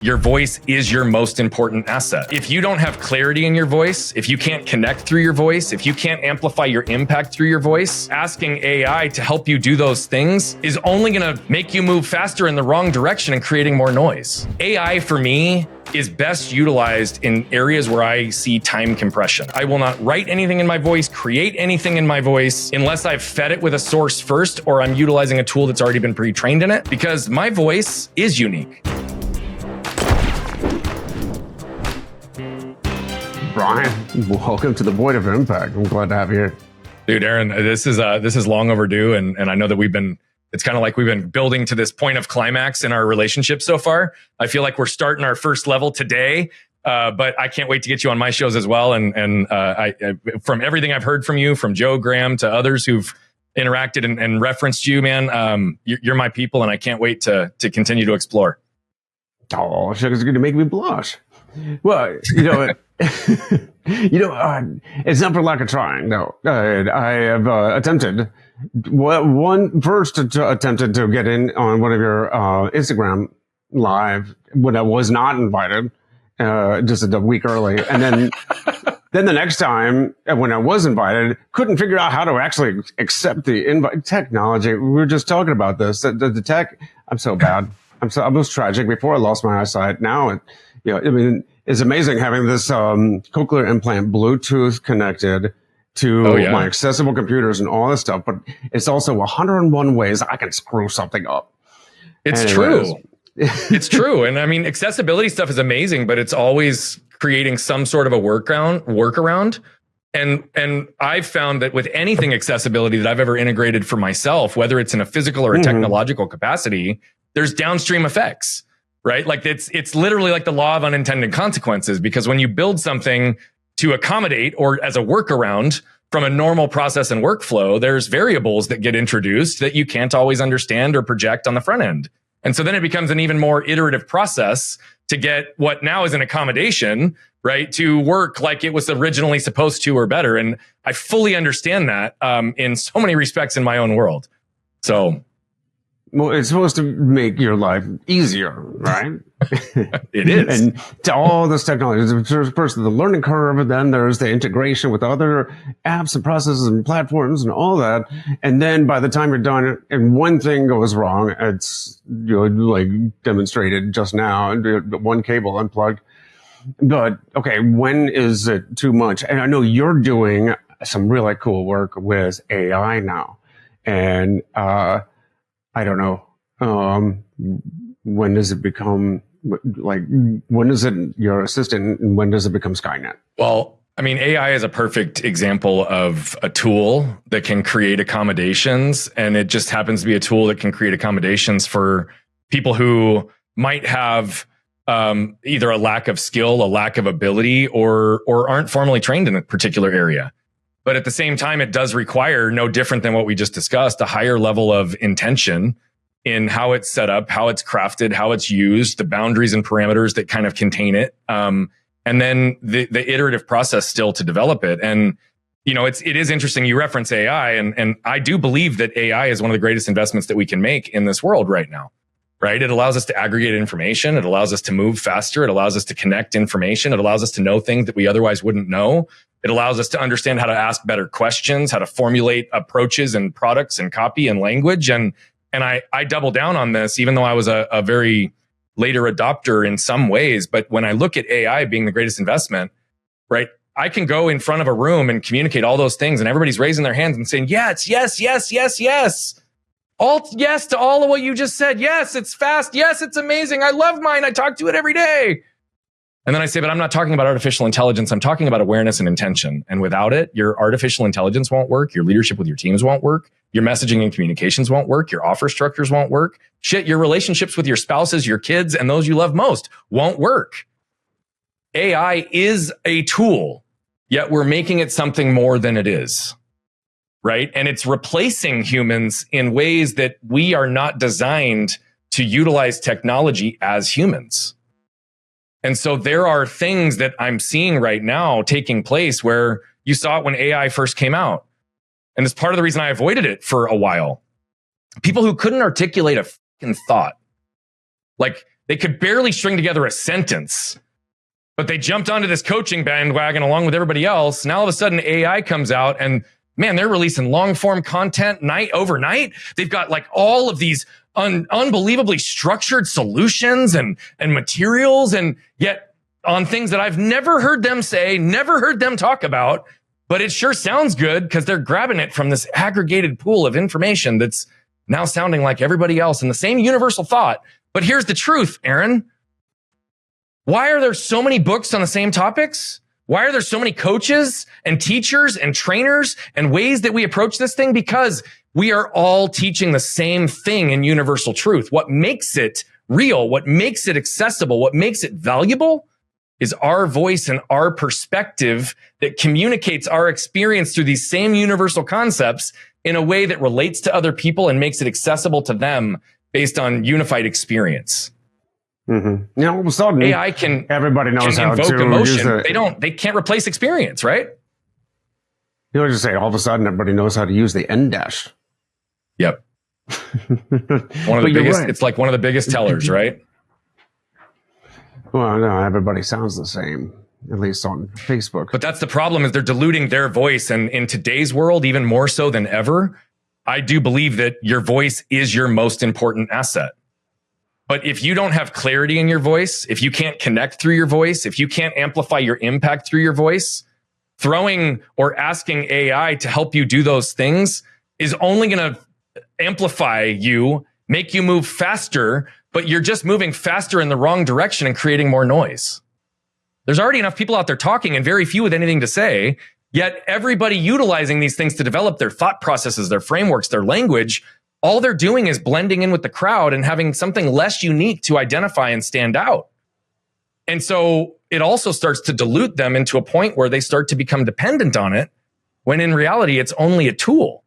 Your voice is your most important asset. If you don't have clarity in your voice, if you can't connect through your voice, if you can't amplify your impact through your voice, asking AI to help you do those things is only going to make you move faster in the wrong direction and creating more noise. AI for me is best utilized in areas where I see time compression. I will not write anything in my voice, create anything in my voice, unless I've fed it with a source first or I'm utilizing a tool that's already been pre-trained in it, because my voice is unique. Brian, welcome to the Void of Impact. I'm glad to have you here. Dude, Aaron, this is long overdue, and I know that it's kind of like we've been building to this point of climax in our relationship so far. I feel like we're starting our first level today, but I can't wait to get you on my shows as well. And I from everything I've heard from you, from Joe Graham to others who've interacted and referenced you, man, you're my people, and I can't wait to continue to explore. Oh, sugar's going to make me blush. Well, it's not for lack of trying. No, I have attempted to get in on one of your Instagram live when I was not invited, just a week early, and then the next time when I was invited, couldn't figure out how to actually accept the invite. Technology. We were just talking about this. The tech. I'm so bad. I was tragic before I lost my eyesight. Now, it's amazing having this cochlear implant Bluetooth connected to my accessible computers and all this stuff. But it's also 101 ways I can screw something up. It's true. It's true. And I mean, accessibility stuff is amazing, but it's always creating some sort of a workaround. And I've found that with anything accessibility that I've ever integrated for myself, whether it's in a physical or a technological capacity, there's downstream effects, right? Like it's literally like the law of unintended consequences, because when you build something to accommodate or as a workaround from a normal process and workflow, there's variables that get introduced that you can't always understand or project on the front end. And so then it becomes an even more iterative process to get what now is an accommodation, right, to work like it was originally supposed to or better. And I fully understand that in so many respects in my own world. So, well, it's supposed to make your life easier, right? It is. And to all this technology, there's first the learning curve, and then there's the integration with other apps and processes and platforms and all that. And then by the time you're done and one thing goes wrong, it's like demonstrated just now, one cable unplugged. But okay, when is it too much? And I know you're doing some really cool work with AI now. And I don't know. When does it become when is it your assistant and when does it become Skynet? Well, I mean, AI is a perfect example of a tool that can create accommodations. And it just happens to be a tool that can create accommodations for people who might have either a lack of skill, a lack of ability, or aren't formally trained in a particular area. But at the same time, it does require, no different than what we just discussed, a higher level of intention in how it's set up, how it's crafted, how it's used, the boundaries and parameters that kind of contain it. And then the iterative process still to develop it. And, it is interesting. You reference AI, and I do believe that AI is one of the greatest investments that we can make in this world right now. Right? It allows us to aggregate information. It allows us to move faster. It allows us to connect information. It allows us to know things that we otherwise wouldn't know. It allows us to understand how to ask better questions, how to formulate approaches and products and copy and language. And I double down on this, even though I was a very later adopter in some ways. But when I look at AI being the greatest investment, right? I can go in front of a room and communicate all those things, and everybody's raising their hands and saying, yes, yes, yes, yes, yes. All yes to all of what you just said. Yes, it's fast. Yes, it's amazing. I love mine. I talk to it every day. And then I say, but I'm not talking about artificial intelligence. I'm talking about awareness and intention. And without it, your artificial intelligence won't work. Your leadership with your teams won't work. Your messaging and communications won't work. Your offer structures won't work. Shit, your relationships with your spouses, your kids, and those you love most won't work. AI is a tool, yet we're making it something more than it is. Right? And it's replacing humans in ways that we are not designed to utilize technology as humans. And so there are things that I'm seeing right now taking place where you saw it when AI first came out. And it's part of the reason I avoided it for a while. People who couldn't articulate a fucking thought. Like They could barely string together a sentence, but they jumped onto this coaching bandwagon along with everybody else. Now all of a sudden AI comes out and man, they're releasing long form content overnight. They've got like all of these unbelievably structured solutions and materials, and yet on things that I've never heard them say, never heard them talk about, but it sure sounds good because they're grabbing it from this aggregated pool of information that's now sounding like everybody else in the same universal thought. But here's the truth, Aaron. Why are there so many books on the same topics? Why are there so many coaches and teachers and trainers and ways that we approach this thing? Because we are all teaching the same thing in universal truth. What makes it real, what makes it accessible, what makes it valuable is our voice and our perspective that communicates our experience through these same universal concepts in a way that relates to other people and makes it accessible to them based on unified experience. Mm-hmm. All of a sudden, AI can everybody knows how invoke to emotion. use They can't replace experience, right? You know, just say all of a sudden everybody knows how to use the end dash. Yep. One of the biggest. Right. It's like one of the biggest tellers, right? Well, no, everybody sounds the same, at least on Facebook. But that's the problem, is they're diluting their voice. And in today's world, even more so than ever, I do believe that your voice is your most important asset. But if you don't have clarity in your voice, if you can't connect through your voice, if you can't amplify your impact through your voice, throwing or asking AI to help you do those things is only going to amplify you, make you move faster, but you're just moving faster in the wrong direction and creating more noise. There's already enough people out there talking and very few with anything to say, yet everybody utilizing these things to develop their thought processes, their frameworks, their language, all they're doing is blending in with the crowd and having something less unique to identify and stand out. And so it also starts to dilute them into a point where they start to become dependent on it, when in reality, it's only a tool,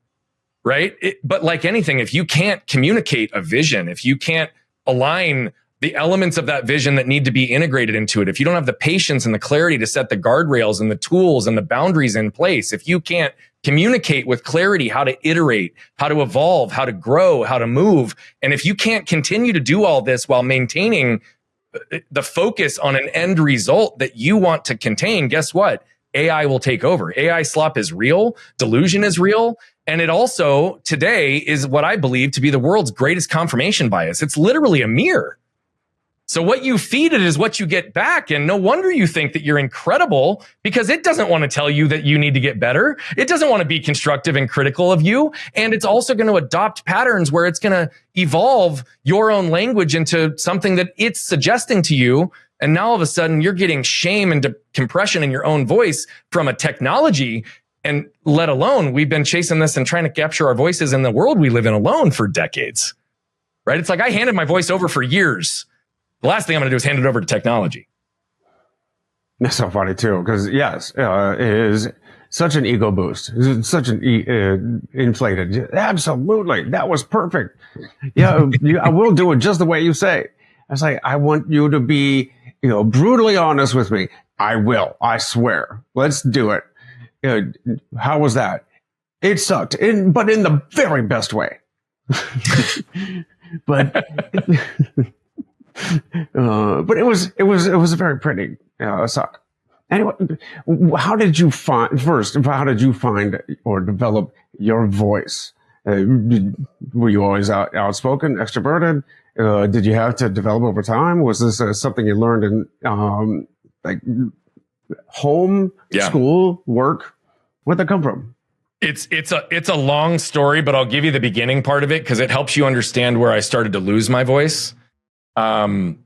right? But like anything, if you can't communicate a vision, if you can't align the elements of that vision that need to be integrated into it, if you don't have the patience and the clarity to set the guardrails and the tools and the boundaries in place, if you can't communicate with clarity how to iterate, how to evolve, how to grow, how to move, and if you can't continue to do all this while maintaining the focus on an end result that you want to contain, guess what? AI will take over. AI slop is real. Delusion is real. And it also today is what I believe to be the world's greatest confirmation bias. It's literally a mirror. So what you feed it is what you get back. And no wonder you think that you're incredible, because it doesn't want to tell you that you need to get better. It doesn't want to be constructive and critical of you. And it's also going to adopt patterns where it's going to evolve your own language into something that it's suggesting to you. And now all of a sudden you're getting shame and compression in your own voice from a technology. And let alone, we've been chasing this and trying to capture our voices in the world we live in alone for decades, right? It's like I handed my voice over for years. The last thing I'm going to do is hand it over to technology. That's so funny too, because yes, it is such an ego boost. It's such an inflated. Absolutely, that was perfect. Yeah, I will do it just the way you say. I was like, I want you to be, brutally honest with me. I will. I swear. Let's do it. How was that? It sucked, but in the very best way. But it was a very pretty suck. Anyway, how did you find or develop your voice? Were you always outspoken, extroverted? Did you have to develop over time? Was this something you learned in like home, school, work? Where'd that come from? It's a long story, but I'll give you the beginning part of it because it helps you understand where I started to lose my voice. And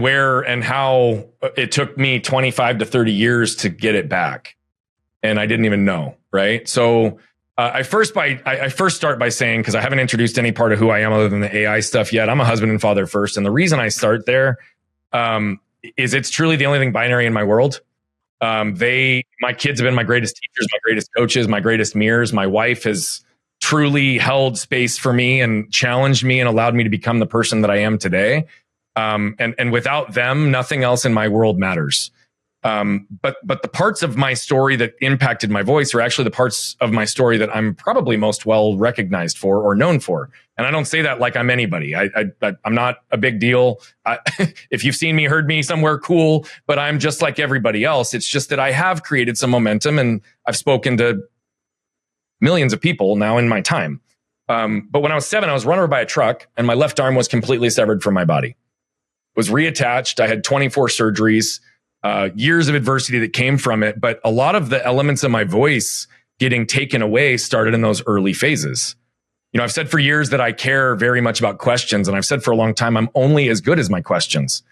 where and how it took me 25 to 30 years to get it back. And I didn't even know. Right. So, I first start by saying, cause I haven't introduced any part of who I am other than the AI stuff yet. I'm a husband and father first. And the reason I start there, is it's truly the only thing binary in my world. My kids have been my greatest teachers, my greatest coaches, my greatest mirrors. My wife has truly held space for me and challenged me and allowed me to become the person that I am today. And without them, nothing else in my world matters. But the parts of my story that impacted my voice are actually the parts of my story that I'm probably most well recognized for or known for. And I don't say that like I'm anybody. I'm not a big deal. If you've seen me, heard me somewhere, cool, but I'm just like everybody else. It's just that I have created some momentum and I've spoken to millions of people now in my time. But when I was 7, I was run over by a truck and my left arm was completely severed from my body. It was reattached. I had 24 surgeries. Years of adversity that came from it. But a lot of the elements of my voice getting taken away started in those early phases. You know, I've said for years that I care very much about questions. And I've said for a long time, I'm only as good as my questions.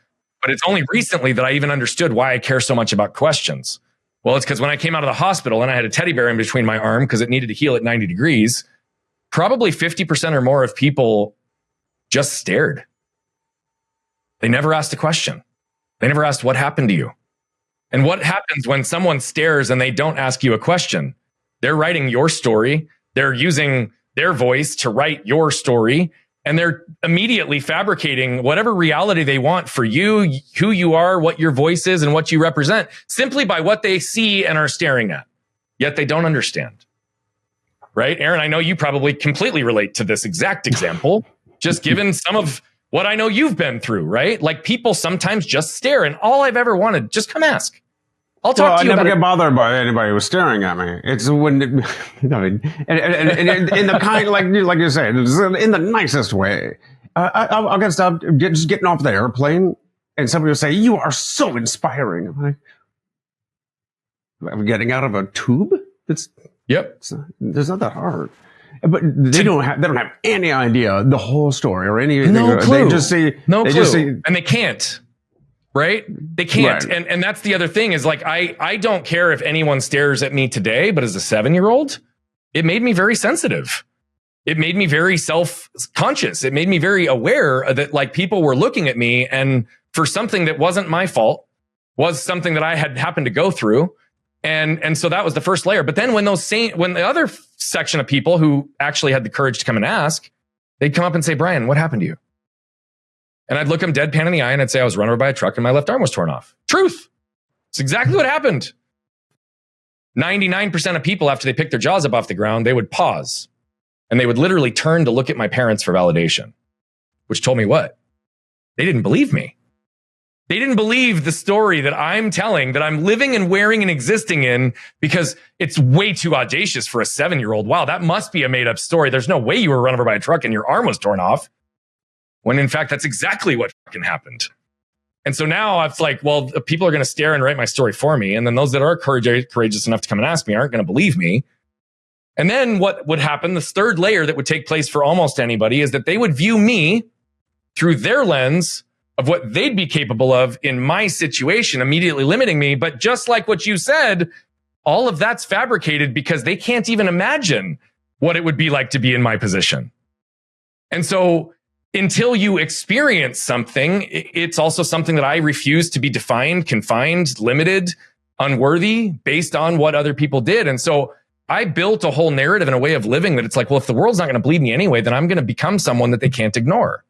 But it's only recently that I even understood why I care so much about questions. Well, it's because when I came out of the hospital and I had a teddy bear in between my arm because it needed to heal at 90 degrees, probably 50% or more of people just stared. They never asked a question. They never asked what happened to you. And what happens when someone stares and they don't ask you a question? They're writing your story. They're using their voice to write your story. And they're immediately fabricating whatever reality they want for you, who you are, what your voice is, and what you represent, simply by what they see and are staring at. Yet they don't understand. Right? Aaron, I know you probably completely relate to this exact example, just given some of what I know you've been through, right? Like people sometimes just stare, and all I've ever wanted, just come ask. I'll talk to you. I never get bothered by anybody who's staring at me. It's when, I mean, and in the kind, like you said, in the nicest way. I'll get stopped just getting off the airplane, and somebody will say, "You are so inspiring." I'm like, I'm getting out of a tube. It's not that hard. But they don't have any idea the whole story or anything. No clue. They just see and they can't. Right? They can't. Right. And that's the other thing is like, I don't care if anyone stares at me today, but as a 7-year-old, it made me very sensitive. It made me very self-conscious. It made me very aware that like people were looking at me and for something that wasn't my fault, was something that I had happened to go through. And so that was the first layer. But then when the other section of people who actually had the courage to come and ask, they'd come up and say, "Brian, what happened to you?" And I'd look them deadpan in the eye and I'd say, "I was run over by a truck and my left arm was torn off." Truth. It's exactly what happened. 99% of people, after they picked their jaws up off the ground, they would pause and they would literally turn to look at my parents for validation, which told me what? They didn't believe me. They didn't believe the story that I'm telling, that I'm living and wearing and existing in, because it's way too audacious for a 7-year-old. Wow, that must be a made up story. There's no way you were run over by a truck and your arm was torn off. When in fact, that's exactly what fucking happened. And so now it's like, well, people are going to stare and write my story for me. And then those that are courageous enough to come and ask me aren't going to believe me. And then what would happen, the third layer that would take place for almost anybody, is that they would view me through their lens of what they'd be capable of in my situation, immediately limiting me. But just like what you said, all of that's fabricated because they can't even imagine what it would be like to be in my position. And so until you experience something, it's also something that I refuse to be defined, confined, limited, unworthy based on what other people did. And so I built a whole narrative and a way of living that it's like, well, if the world's not going to believe me anyway, then I'm going to become someone that they can't ignore.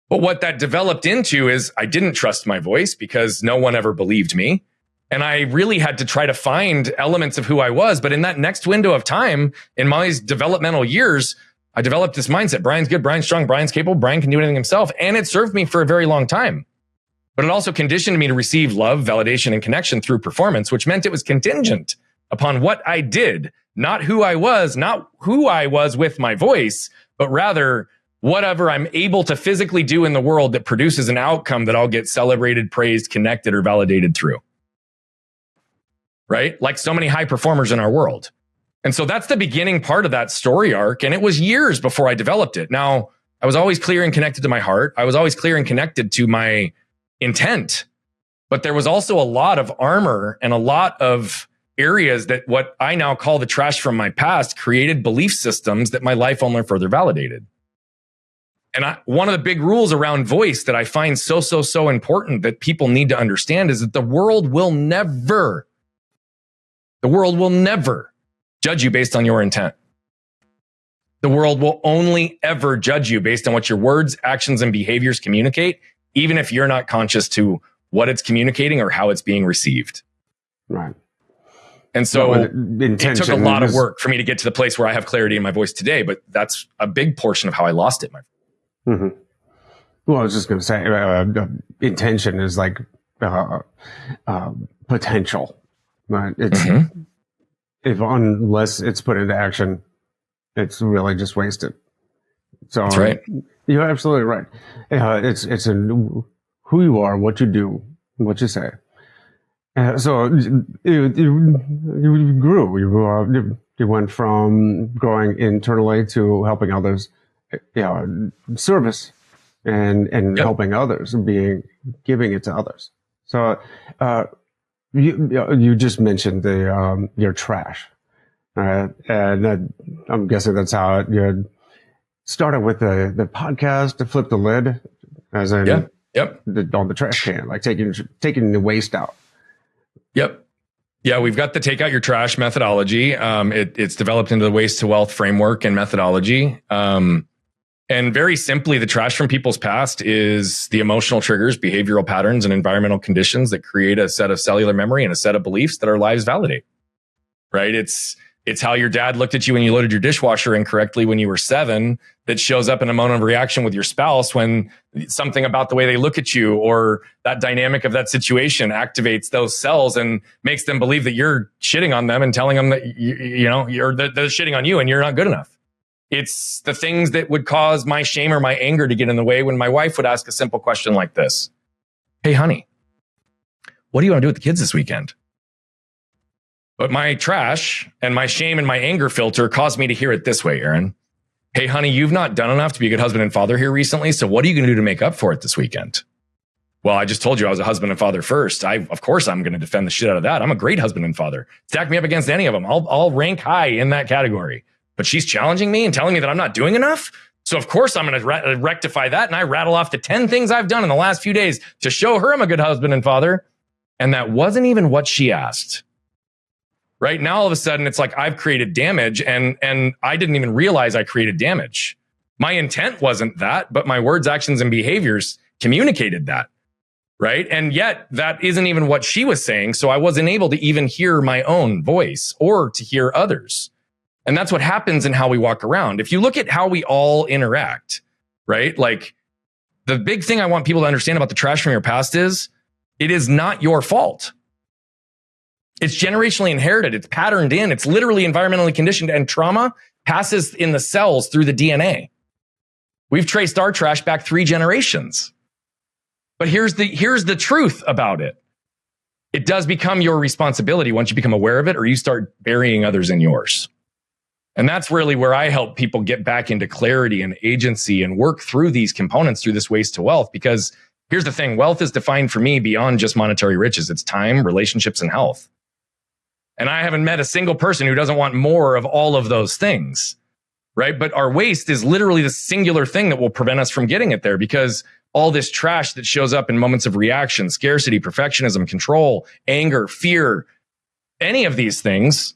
But what that developed into is I didn't trust my voice because no one ever believed me. And I really had to try to find elements of who I was. But in that next window of time, in my developmental years, I developed this mindset. Brian's good, Brian's strong, Brian's capable, Brian can do anything himself. And it served me for a very long time. But it also conditioned me to receive love, validation, and connection through performance, which meant it was contingent upon what I did, not who I was with my voice, but rather whatever I'm able to physically do in the world that produces an outcome that I'll get celebrated, praised, connected, or validated through. Right? Like so many high performers in our world. And so that's the beginning part of that story arc. And it was years before I developed it. Now, I was always clear and connected to my heart. I was always clear and connected to my intent. But there was also a lot of armor and a lot of areas that what I now call the trash from my past created belief systems that my life only further validated. And one of the big rules around voice that I find so important that people need to understand is that the world will never judge you based on your intent. The world will only ever judge you based on what your words, actions, and behaviors communicate, even if you're not conscious to what it's communicating or how it's being received. Right. And so it took a lot of work for me to get to the place where I have clarity in my voice today, but that's a big portion of how I lost it. Mm-hmm. Well, I was just going to say, intention is like potential, right? It's unless it's put into action, it's really just wasted. So that's right. You're absolutely right. It's in who you are, what you do, what you say. So you grew. You went from growing internally to helping others, service and helping others, giving it to others. So you just mentioned your trash, and I'm guessing that's how you started with the podcast to flip the lid, as in on the trash can, like taking the waste out. Yep. Yeah, we've got the take out your trash methodology. It's developed into the waste to wealth framework and methodology. And very simply, the trash from people's past is the emotional triggers, behavioral patterns, and environmental conditions that create a set of cellular memory and a set of beliefs that our lives validate. Right? It's how your dad looked at you when you loaded your dishwasher incorrectly when you were 7 that shows up in a moment of reaction with your spouse when something about the way they look at you or that dynamic of that situation activates those cells and makes them believe that you're shitting on them and telling them that they're shitting on you and you're not good enough. It's the things that would cause my shame or my anger to get in the way when my wife would ask a simple question like this. Hey, honey, what do you want to do with the kids this weekend? But my trash and my shame and my anger filter caused me to hear it this way, Aaron. Hey, honey, you've not done enough to be a good husband and father here recently. So what are you going to do to make up for it this weekend? Well, I just told you I was a husband and father first. Of course, I'm going to defend the shit out of that. I'm a great husband and father. Stack me up against any of them. I'll rank high in that category. But she's challenging me and telling me that I'm not doing enough. So of course, I'm going to rectify that. And I rattle off the 10 things I've done in the last few days to show her I'm a good husband and father. And that wasn't even what she asked. Right now, all of a sudden, it's like I've created damage and I didn't even realize I created damage. My intent wasn't that, but my words, actions, and behaviors communicated that. Right. And yet that isn't even what she was saying. So I wasn't able to even hear my own voice or to hear others. And that's what happens in how we walk around. If you look at how we all interact, right? Like the big thing I want people to understand about the trash from your past is it is not your fault. It's generationally inherited. It's patterned in. It's literally environmentally conditioned, and trauma passes in the cells through the DNA. We've traced our trash back 3 generations. But here's the truth about it. It does become your responsibility once you become aware of it or you start burying others in yours. And that's really where I help people get back into clarity and agency and work through these components through this waste to wealth. Because here's the thing, wealth is defined for me beyond just monetary riches. It's time, relationships, and health. And I haven't met a single person who doesn't want more of all of those things, right? But our waste is literally the singular thing that will prevent us from getting it there, because all this trash that shows up in moments of reaction, scarcity, perfectionism, control, anger, fear, any of these things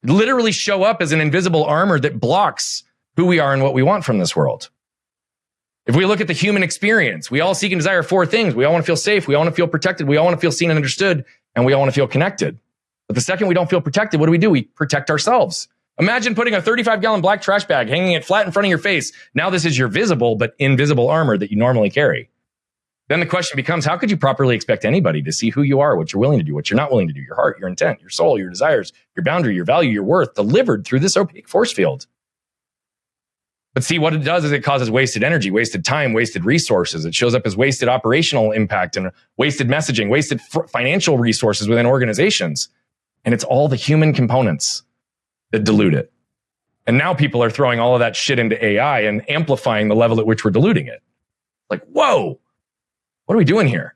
literally show up as an invisible armor that blocks who we are and what we want from this world. If we look at the human experience, we all seek and desire 4 things. We all want to feel safe. We all want to feel protected. We all want to feel seen and understood. And we all want to feel connected. But the second we don't feel protected, what do? We protect ourselves. Imagine putting a 35-gallon black trash bag, hanging it flat in front of your face. Now this is your visible but invisible armor that you normally carry. Then the question becomes, how could you properly expect anybody to see who you are, what you're willing to do, what you're not willing to do, your heart, your intent, your soul, your desires, your boundary, your value, your worth, delivered through this opaque force field? But see, what it does is it causes wasted energy, wasted time, wasted resources. It shows up as wasted operational impact and wasted messaging, wasted financial resources within organizations. And it's all the human components that dilute it. And now people are throwing all of that shit into AI and amplifying the level at which we're diluting it. Like, whoa, what are we doing here?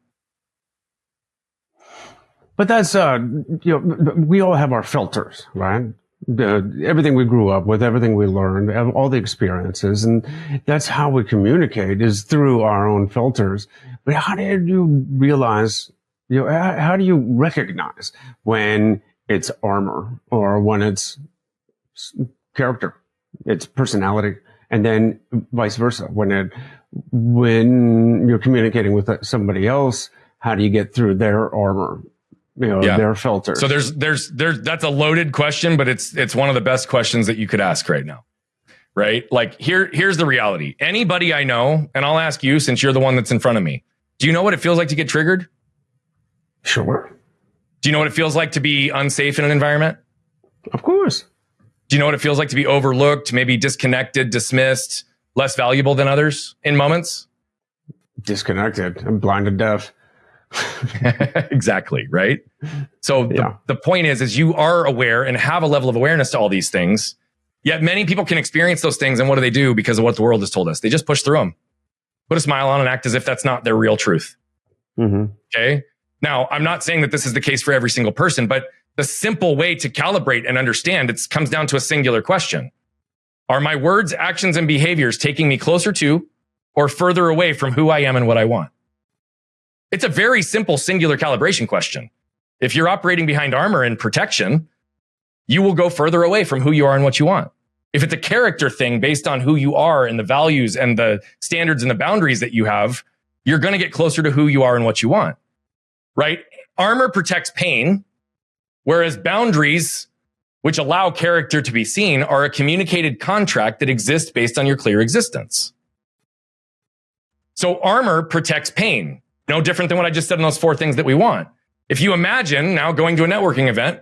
But that's, we all have our filters, right? Everything we grew up with, everything we learned, all the experiences. And that's how we communicate, is through our own filters. But how did you realize, how do you recognize when it's armor or when it's character, it's personality, and then vice versa? When you're communicating with somebody else how do you get through their armor, their filters? So there's that's a loaded question, but it's one of the best questions that you could ask right now. Right? Like here's the reality. Anybody I know, and I'll ask you since you're the one that's in front of me. Do you know what it feels like to get triggered? Sure. Do you know what it feels like to be unsafe in an environment? Of course. Do you know what it feels like to be overlooked, maybe disconnected, dismissed, less valuable than others in moments? Disconnected. I'm blind and deaf. Exactly. Right. So the point is you are aware and have a level of awareness to all these things. Yet many people can experience those things. And what do? Because of what the world has told us. They just push through them, put a smile on and act as if that's not their real truth. Mm-hmm. Okay. Now, I'm not saying that this is the case for every single person, but the simple way to calibrate and understand it comes down to a singular question. Are my words, actions, and behaviors taking me closer to or further away from who I am and what I want? It's a very simple singular calibration question. If you're operating behind armor and protection, you will go further away from who you are and what you want. If it's a character thing based on who you are and the values and the standards and the boundaries that you have, you're going to get closer to who you are and what you want, right? Armor protects pain, whereas boundaries, which allow character to be seen, are a communicated contract that exists based on your clear existence. So armor protects pain, no different than what I just said in those 4 things that we want. If you imagine now going to a networking event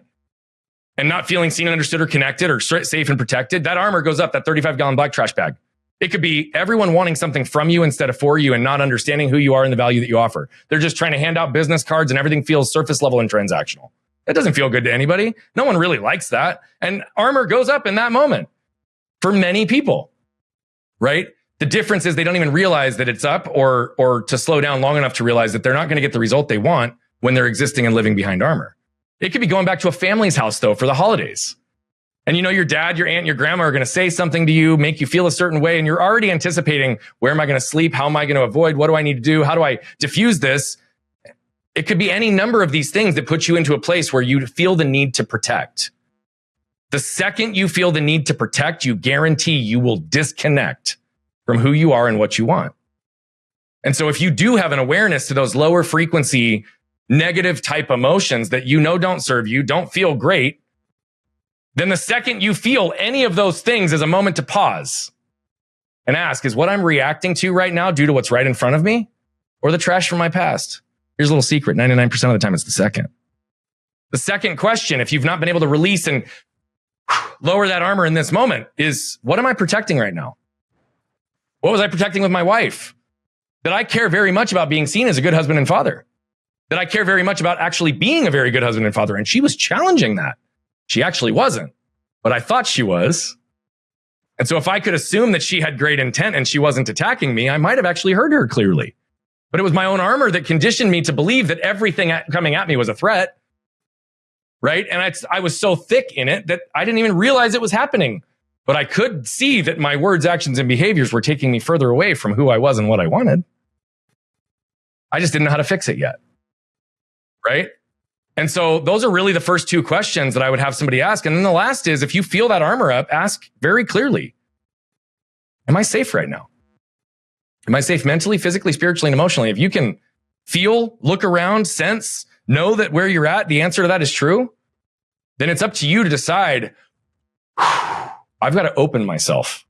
and not feeling seen, understood, or connected, or safe and protected, that armor goes up, that 35-gallon black trash bag. It could be everyone wanting something from you instead of for you and not understanding who you are and the value that you offer. They're just trying to hand out business cards and everything feels surface level and transactional. That doesn't feel good to anybody. No one really likes that. And armor goes up in that moment for many people, right? The difference is they don't even realize that it's up or to slow down long enough to realize that they're not going to get the result they want when they're existing and living behind armor. It could be going back to a family's house, though, for the holidays. And your dad, your aunt, your grandma are going to say something to you, make you feel a certain way. And you're already anticipating, where am I going to sleep? How am I going to avoid? What do I need to do? How do I diffuse this? It could be any number of these things that put you into a place where you feel the need to protect. The second you feel the need to protect, you guarantee you will disconnect from who you are and what you want. And so if you do have an awareness to those lower frequency, negative type emotions that don't serve you, don't feel great, then the second you feel any of those things is a moment to pause and ask, is what I'm reacting to right now due to what's right in front of me or the trash from my past? Here's a little secret. 99% of the time, it's the second. The second question, if you've not been able to release and lower that armor in this moment, is what am I protecting right now? What was I protecting with my wife? Did I care very much about being seen as a good husband and father? Did I care very much about actually being a very good husband and father? And she was challenging that. She actually wasn't, but I thought she was. And so if I could assume that she had great intent and she wasn't attacking me, I might have actually heard her clearly. But it was my own armor that conditioned me to believe that everything coming at me was a threat, right? And I was so thick in it that I didn't even realize it was happening. But I could see that my words, actions, and behaviors were taking me further away from who I was and what I wanted. I just didn't know how to fix it yet, right? And so those are really the first 2 questions that I would have somebody ask. And then the last is, if you feel that armor up, ask very clearly, am I safe right now? Am I safe mentally, physically, spiritually, and emotionally? If you can feel, look around, sense, know that where you're at, the answer to that is true, then it's up to you to decide, I've got to open myself.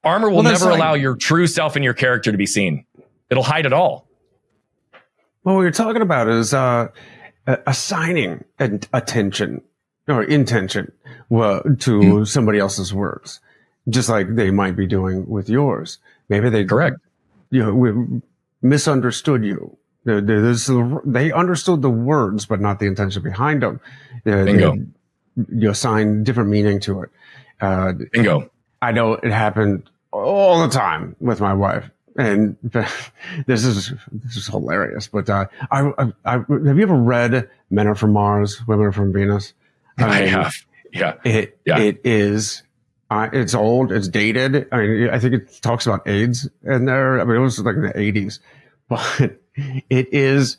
Armor will never allow your true self and your character to be seen. It'll hide it all. Well, what you're talking about is assigning attention or intention to somebody else's words, just like they might be doing with yours. Maybe they we misunderstood you. They understood the words, but not the intention behind them. Bingo. You assign different meaning to it. Bingo. I know it happened all the time with my wife. And this is hilarious. But have you ever read Men Are From Mars, Women Are From Venus? I have. Yeah. It is. It's old. It's dated. I mean, I think it talks about AIDS in there. I mean, it was like in the 80s, but it is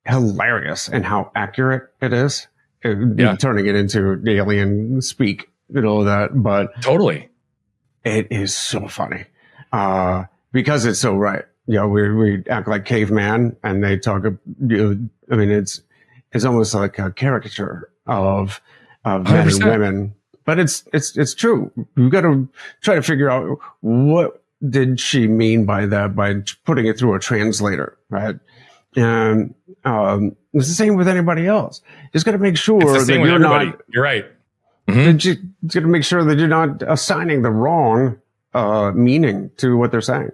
hilarious and how accurate it is. Turning it into alien speak and all that, but totally, it is so funny. Because it's so right. we act like caveman, and they talk. I mean, it's almost like a caricature of men 100%. and women, but it's true. We've got to try to figure out what did she mean by that by putting it through a translator, right? And it's the same with anybody else. Just got to make sure that you're not. You're right. You got to make sure that you're not assigning the wrong meaning to what they're saying.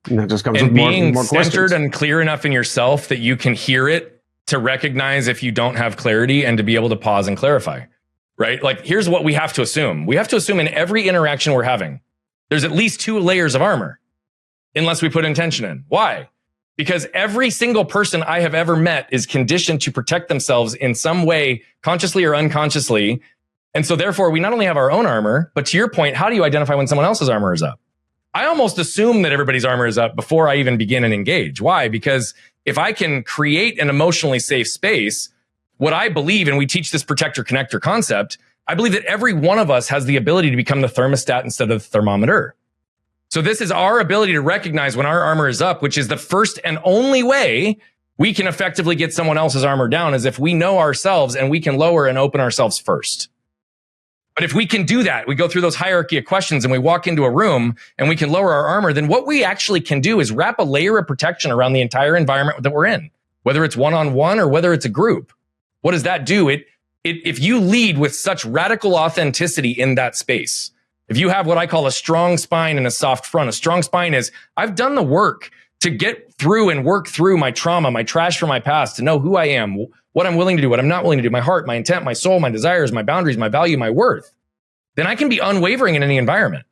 And that just comes with being more centered questions. and clear enough in yourself that you can hear it to recognize if you don't have clarity and to be able to pause and clarify, right? Like, here's what we have to assume. We have to assume in every interaction we're having, there's at least 2 layers of armor, unless we put intention in. Why? Because every single person I have ever met is conditioned to protect themselves in some way, consciously or unconsciously. And so therefore, we not only have our own armor, but to your point, how do you identify when someone else's armor is up? I almost assume that everybody's armor is up before I even begin and engage. Why? Because if I can create an emotionally safe space, what I believe, and we teach this protector connector concept, I believe that every one of us has the ability to become the thermostat instead of the thermometer. So this is our ability to recognize when our armor is up, which is the first and only way we can effectively get someone else's armor down, is if we know ourselves and we can lower and open ourselves first. But if we can do that, we go through those hierarchy of questions and we walk into a room and we can lower our armor, then what we actually can do is wrap a layer of protection around the entire environment that we're in, whether it's one-on-one or whether it's a group. What does that do? If you lead with such radical authenticity in that space, if you have what I call a strong spine and a soft front, a strong spine is, I've done the work to get through and work through my trauma, my trash from my past, to know who I am, what I'm willing to do, what I'm not willing to do, my heart, my intent, my soul, my desires, my boundaries, my value, my worth, then I can be unwavering in any environment.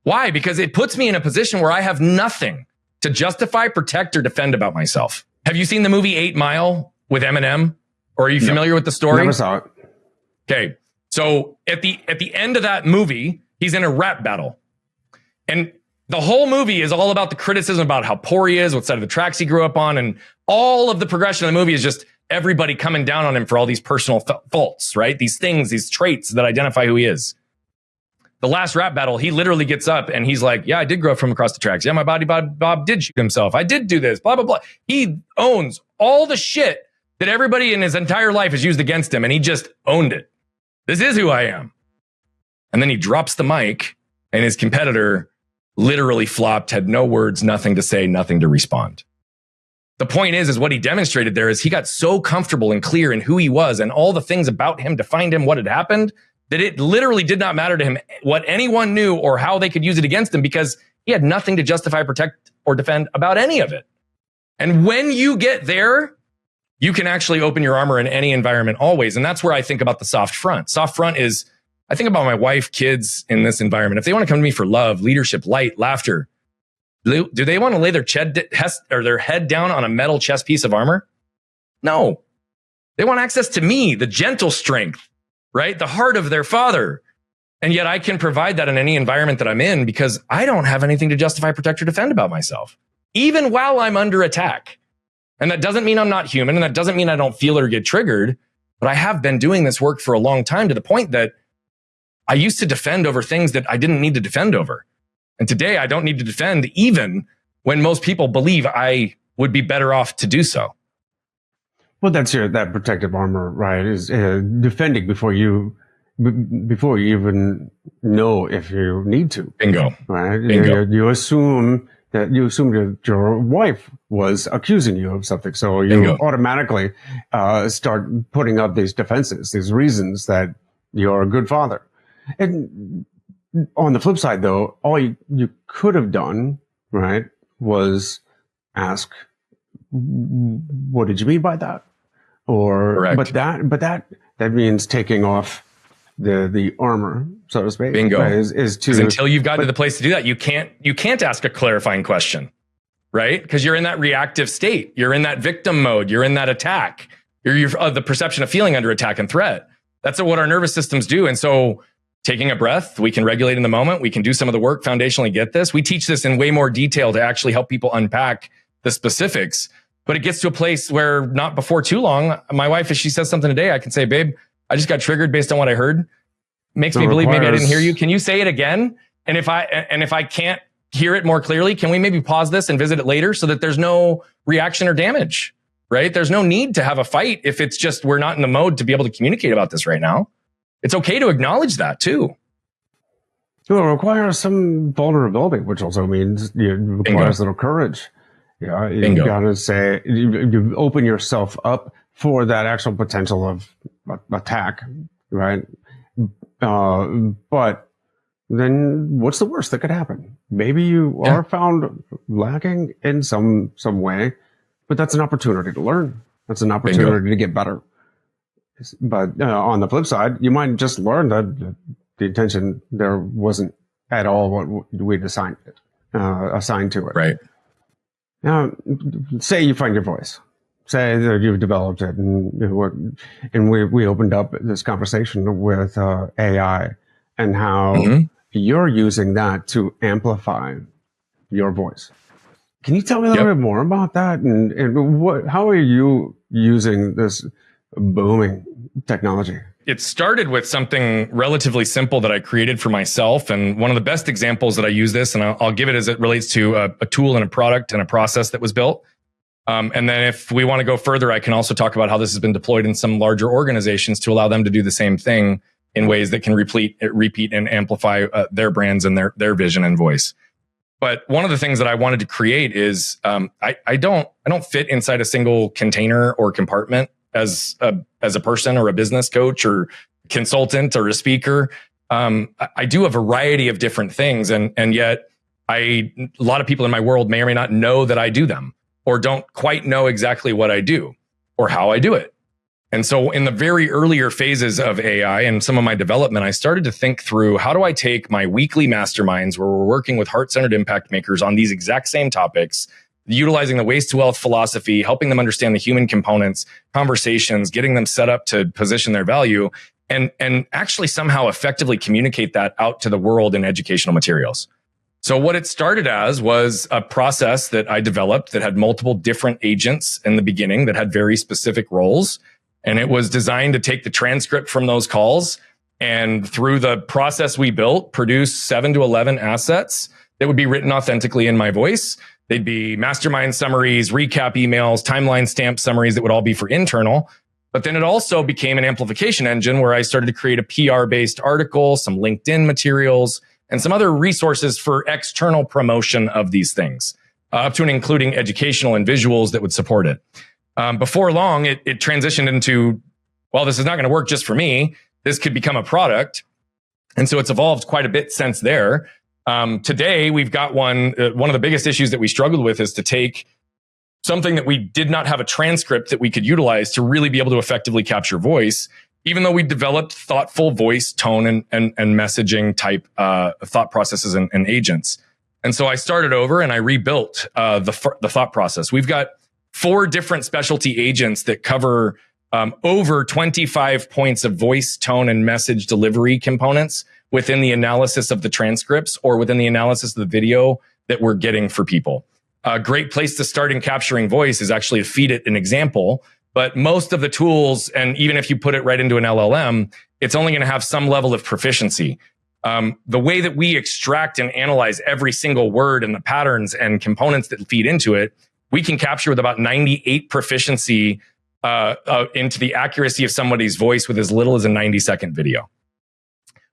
Why? Because it puts me in a position where I have nothing to justify, protect, or defend about myself. Have you seen the movie 8 Mile with Eminem? Or are you familiar with the story? Never saw it. Okay. So at the end of that movie, he's in a rap battle. And the whole movie is all about the criticism about how poor he is, what side of the tracks he grew up on, and all of the progression of the movie is just everybody coming down on him for all these personal faults, right? These things, these traits that identify who he is. The last rap battle, he literally gets up and he's like, yeah, I did grow up from across the tracks. Yeah, my body Bob did shoot himself. I did do this, blah, blah, blah. He owns all the shit that everybody in his entire life has used against him, and he just owned it. This is who I am. And then he drops the mic, and his competitor literally flopped, had no words, nothing to say, nothing to respond. The point is what he demonstrated there is he got so comfortable and clear in who he was and all the things about him defined him, what had happened, that it literally did not matter to him what anyone knew or how they could use it against him, because he had nothing to justify, protect, or defend about any of it. And when you get there, you can actually open your armor in any environment always. And that's where I think about the soft front. Soft front is, I think about my wife, kids in this environment. If they want to come to me for love, leadership, light, laughter, do they want to lay their head down on a metal chest piece of armor? No. They want access to me, the gentle strength, right? The heart of their father. And yet I can provide that in any environment that I'm in, because I don't have anything to justify, protect, or defend about myself, even while I'm under attack. And that doesn't mean I'm not human. And that doesn't mean I don't feel or get triggered. But I have been doing this work for a long time, to the point that I used to defend over things that I didn't need to defend over. And today I don't need to defend, even when most people believe I would be better off to do so. Well, that's that protective armor, right? Is defending before you even know if you need to. Bingo. Right? Bingo. You assume that your wife was accusing you of something, so you Bingo. automatically start putting up these defenses, these reasons that you're a good father. And on the flip side, though, all you could have done, right, was ask, "What did you mean by that?" Or, correct. but that means taking off the armor, so to speak. Bingo. Right, is to, until you've gotten to the place to do that, you can't ask a clarifying question, right? Because you're in that reactive state. You're in that victim mode. You're in that attack. You're the perception of feeling under attack and threat. That's what our nervous systems do. And so taking a breath, we can regulate in the moment. We can do some of the work, foundationally get this. We teach this in way more detail to actually help people unpack the specifics. But it gets to a place where not before too long, my wife, if she says something today, I can say, babe, I just got triggered based on what I heard. Makes me believe maybe I didn't hear you. Can you say it again? And if I can't hear it more clearly? Can we maybe pause this and visit it later so that there's no reaction or damage, right? There's no need to have a fight if it's just we're not in the mode to be able to communicate about this right now. It's okay to acknowledge that too. Well, it requires some vulnerability, which also means it requires a little courage. Yeah, you got to say, you open yourself up for that actual potential of attack, right? But then what's the worst that could happen? Maybe you are found lacking in some way, but that's an opportunity to learn. That's an opportunity to get better. But on the flip side, you might just learn that the intention there wasn't at all what we'd assigned to it. Right. Now, say you find your voice. Say that you've developed it, and we opened up this conversation with AI and how you're using that to amplify your voice. Can you tell me a little bit more about that? And how are you using this booming technology? It started with something relatively simple that I created for myself. And one of the best examples that I use this, and I'll give it as it relates to a tool and a product and a process that was built. And then if we want to go further, I can also talk about how this has been deployed in some larger organizations to allow them to do the same thing in ways that can repeat and amplify their brands and their vision and voice. But one of the things that I wanted to create is I don't fit inside a single container or compartment as a person or a business coach or consultant or a speaker. I do a variety of different things, and yet a lot of people in my world may or may not know that I do them, or don't quite know exactly what I do or how I do it. And so in the very earlier phases of AI and some of my development, I started to think through, how do I take my weekly masterminds where we're working with heart-centered impact makers on these exact same topics, utilizing the waste to wealth philosophy, helping them understand the human components, conversations, getting them set up to position their value, and actually somehow effectively communicate that out to the world in educational materials. So what it started as was a process that I developed that had multiple different agents in the beginning that had very specific roles. And it was designed to take the transcript from those calls and, through the process we built, produce 7 to 11 assets that would be written authentically in my voice. They'd be mastermind summaries, recap emails, timeline stamp summaries that would all be for internal. But then it also became an amplification engine where I started to create a PR-based article, some LinkedIn materials, and some other resources for external promotion of these things, up to and including educational and visuals that would support it. Before long, it transitioned into, well, this is not going to work just for me. This could become a product. And so it's evolved quite a bit since there. Today, we've got one of the biggest issues that we struggled with is to take something that we did not have a transcript that we could utilize to really be able to effectively capture voice, even though we developed thoughtful voice, tone, and messaging type thought processes and agents. And so I started over and I rebuilt the thought process. We've got 4 different specialty agents that cover over 25 points of voice, tone, and message delivery components within the analysis of the transcripts or within the analysis of the video that we're getting for people. A great place to start in capturing voice is actually to feed it an example. But most of the tools, and even if you put it right into an LLM, it's only going to have some level of proficiency. The way that we extract and analyze every single word and the patterns and components that feed into it, we can capture with about 98 proficiency into the accuracy of somebody's voice with as little as a 90-second video.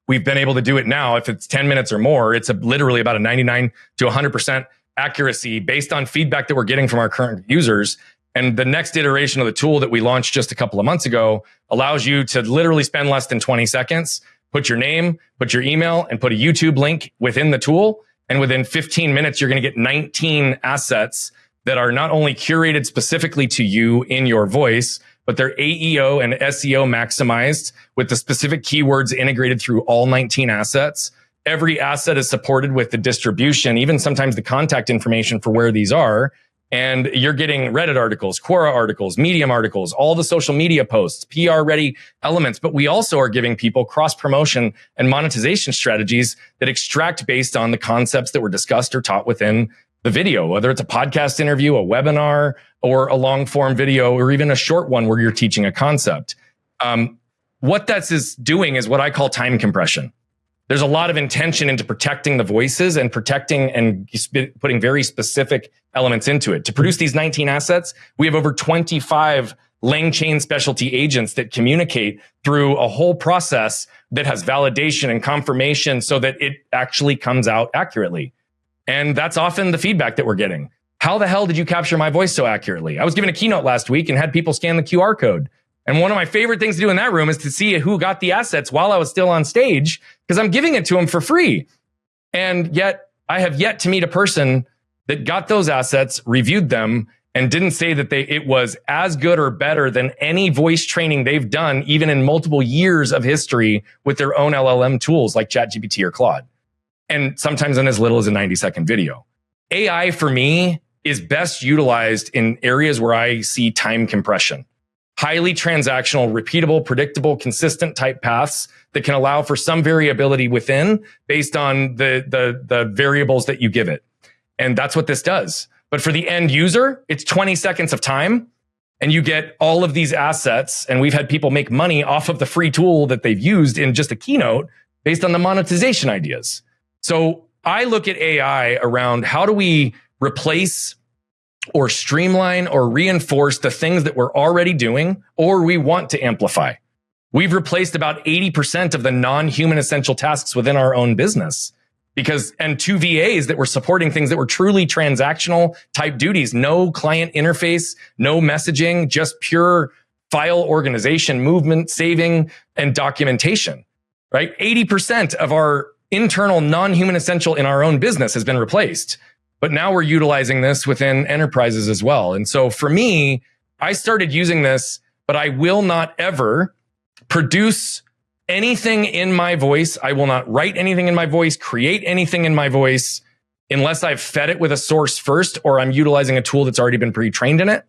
We've been able to do it now. If it's 10 minutes or more, it's literally about a 99 to 100% accuracy based on feedback that we're getting from our current users. And the next iteration of the tool that we launched just a couple of months ago allows you to literally spend less than 20 seconds, put your name, put your email, and put a YouTube link within the tool. And within 15 minutes, you're going to get 19 assets that are not only curated specifically to you in your voice, but they're AEO and SEO maximized with the specific keywords integrated through all 19 assets. Every asset is supported with the distribution, even sometimes the contact information for where these are. And you're getting Reddit articles, Quora articles, Medium articles, all the social media posts, PR ready elements. But we also are giving people cross promotion and monetization strategies that extract based on the concepts that were discussed or taught within the video, whether it's a podcast interview, a webinar, or a long form video, or even a short one where you're teaching a concept. What that's is doing is what I call time compression. There's a lot of intention into protecting the voices and protecting and putting very specific elements into it. To produce these 19 assets, we have over 25 lang chain specialty agents that communicate through a whole process that has validation and confirmation so that it actually comes out accurately. And that's often the feedback that we're getting. How the hell did you capture my voice so accurately? I was giving a keynote last week and had people scan the QR code. And one of my favorite things to do in that room is to see who got the assets while I was still on stage, because I'm giving it to them for free. And yet I have yet to meet a person that got those assets, reviewed them, and didn't say that it was as good or better than any voice training they've done, even in multiple years of history with their own LLM tools like ChatGPT or Claude. And sometimes in as little as a 90-second video. AI for me is best utilized in areas where I see time compression. Highly transactional, repeatable, predictable, consistent type paths that can allow for some variability within based on the variables that you give it. And that's what this does. But for the end user, it's 20 seconds of time and you get all of these assets. And we've had people make money off of the free tool that they've used in just a keynote based on the monetization ideas. So I look at AI around how do we replace or streamline or reinforce the things that we're already doing or we want to amplify. We've replaced about 80% of the non-human essential tasks within our own business and 2 VAs that were supporting things that were truly transactional type duties. No client interface, no messaging, just pure file organization, movement, saving, and documentation, right? 80% of our internal non-human essential in our own business has been replaced. But now we're utilizing this within enterprises as well. And so for me, I started using this, but I will not ever produce anything in my voice. I will not write anything in my voice, create anything in my voice, unless I've fed it with a source first, or I'm utilizing a tool that's already been pre-trained in it,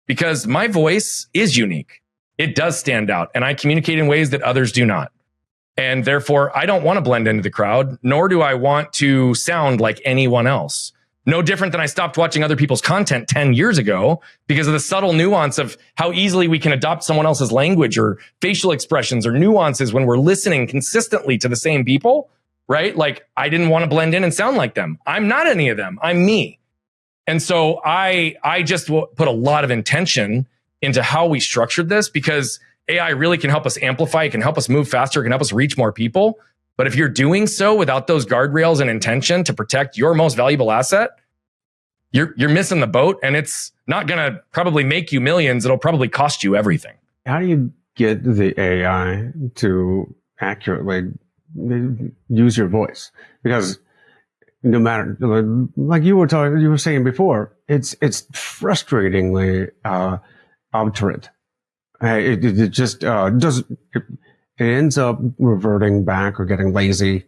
because my voice is unique. It does stand out, and I communicate in ways that others do not. And therefore, I don't want to blend into the crowd, nor do I want to sound like anyone else. No different than I stopped watching other people's content 10 years ago because of the subtle nuance of how easily we can adopt someone else's language or facial expressions or nuances when we're listening consistently to the same people, right? Like I didn't want to blend in and sound like them. I'm not any of them. I'm me. And so I just put a lot of intention into how we structured this because AI really can help us amplify. It can help us move faster. It can help us reach more people. But if you're doing so without those guardrails and intention to protect your most valuable asset, you're missing the boat, and it's not going to probably make you millions. It'll probably cost you everything. How do you get the AI to accurately use your voice? Because no matter, like you were saying before, it's frustratingly obdurate. It just doesn't. It ends up reverting back or getting lazy,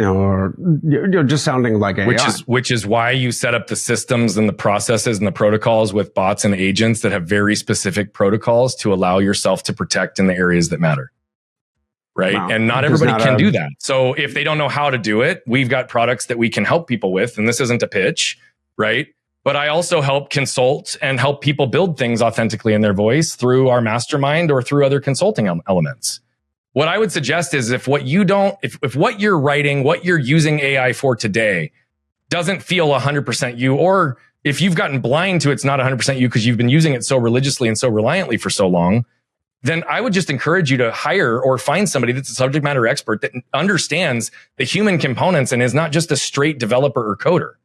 or you're just sounding like AI. Which is why you set up the systems and the processes and the protocols with bots and agents that have very specific protocols to allow yourself to protect in the areas that matter. Right. Wow. And not everybody can do that. So if they don't know how to do it, we've got products that we can help people with. And this isn't a pitch, right? But I also help consult and help people build things authentically in their voice through our mastermind or through other consulting elements. What I would suggest is if what you're writing, what you're using AI for today doesn't feel 100% you, or if you've gotten blind to it's not 100% you because you've been using it so religiously and so reliantly for so long, then I would just encourage you to hire or find somebody that's a subject matter expert that understands the human components and is not just a straight developer or coder.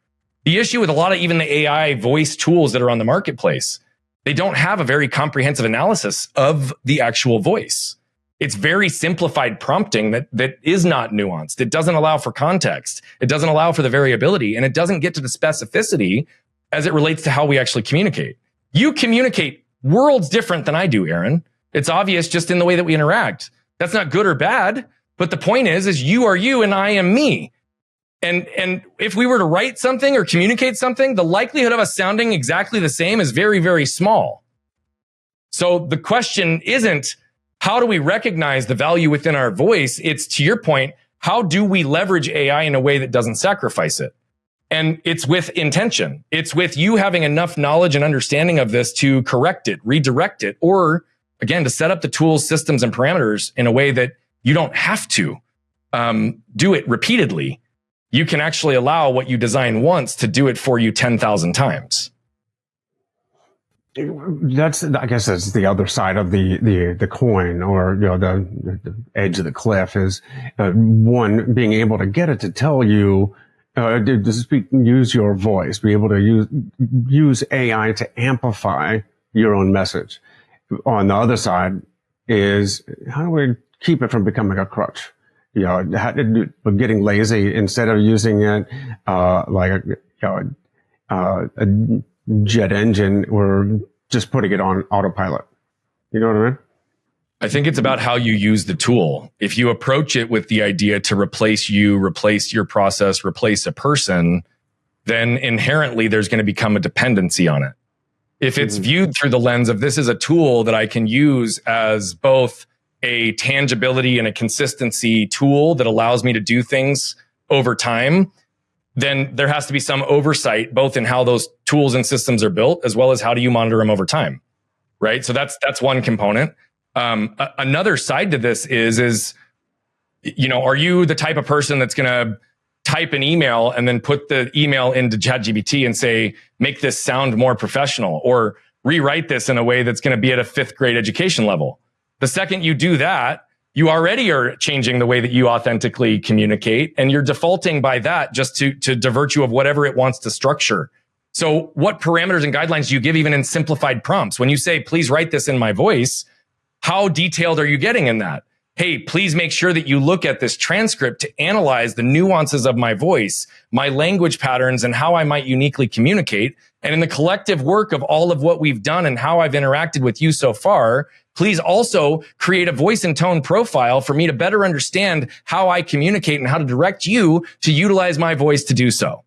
The issue with a lot of even the AI voice tools that are on the marketplace, they don't have a very comprehensive analysis of the actual voice. It's very simplified prompting that is not nuanced. It doesn't allow for context. It doesn't allow for the variability, and it doesn't get to the specificity as it relates to how we actually communicate. You communicate worlds different than I do, Aaron. It's obvious just in the way that we interact. That's not good or bad, but the point is you are you and I am me. And if we were to write something or communicate something, the likelihood of us sounding exactly the same is very, very small. So the question isn't, how do we recognize the value within our voice? It's, to your point, how do we leverage AI in a way that doesn't sacrifice it? And it's with intention. It's with you having enough knowledge and understanding of this to correct it, redirect it, or again, to set up the tools, systems, and parameters in a way that you don't have to. do it repeatedly. You can actually allow what you design once to do it for you 10,000 times. I guess that's the other side of the coin, or the edge of the cliff is one, being able to get it to tell you to speak, use your voice, be able to use AI to amplify your own message. On the other side is, how do we keep it from becoming a crutch? Getting lazy instead of using it like a jet engine, or just putting it on autopilot. You know what I mean? I think it's about how you use the tool. If you approach it with the idea to replace you, replace your process, replace a person, then inherently there's going to become a dependency on it. If it's viewed through the lens of, this is a tool that I can use as both a tangibility and a consistency tool that allows me to do things over time, then there has to be some oversight, both in how those tools and systems are built, as well as how do you monitor them over time, right? So that's one component. Another side to this is, are you the type of person that's going to type an email and then put the email into ChatGPT and say, make this sound more professional, or rewrite this in a way that's going to be at a 5th grade education level? The second you do that, you already are changing the way that you authentically communicate, and you're defaulting by that just to divert you of whatever it wants to structure. So what parameters and guidelines do you give even in simplified prompts? When you say, please write this in my voice, how detailed are you getting in that? Hey, please make sure that you look at this transcript to analyze the nuances of my voice, my language patterns, and how I might uniquely communicate. And in the collective work of all of what we've done and how I've interacted with you so far, please also create a voice and tone profile for me to better understand how I communicate and how to direct you to utilize my voice to do so.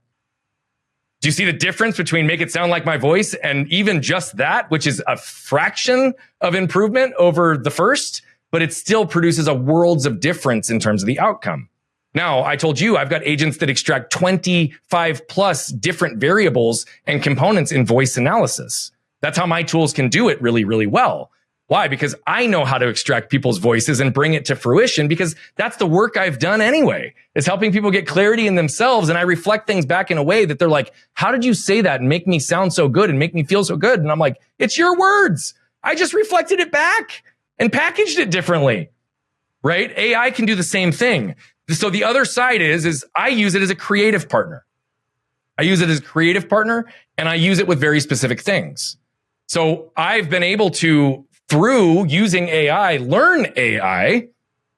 Do you see the difference between make it sound like my voice and even just that, which is a fraction of improvement over the first, but it still produces a worlds of difference in terms of the outcome. Now, I told you I've got agents that extract 25 plus different variables and components in voice analysis. That's how my tools can do it really, really well. Why? Because I know how to extract people's voices and bring it to fruition, because that's the work I've done anyway, is helping people get clarity in themselves. And I reflect things back in a way that they're like, how did you say that and make me sound so good and make me feel so good? And I'm like, it's your words. I just reflected it back and packaged it differently, right? AI can do the same thing. So the other side is I use it as a creative partner. I use it as a creative partner, and I use it with very specific things. So I've been able to, through using AI, learn AI,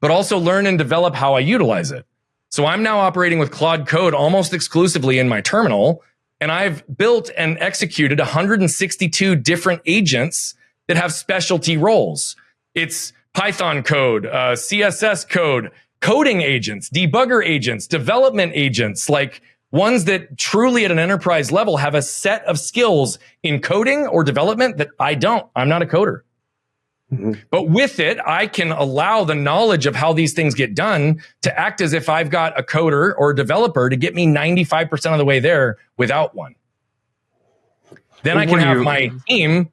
but also learn and develop how I utilize it. So I'm now operating with Claude Code almost exclusively in my terminal, and I've built and executed 162 different agents that have specialty roles. It's Python code, CSS code, coding agents, debugger agents, development agents, like ones that truly at an enterprise level have a set of skills in coding or development that I don't. I'm not a coder. But with it, I can allow the knowledge of how these things get done to act as if I've got a coder or a developer to get me 95% of the way there without one. Then I can have my team.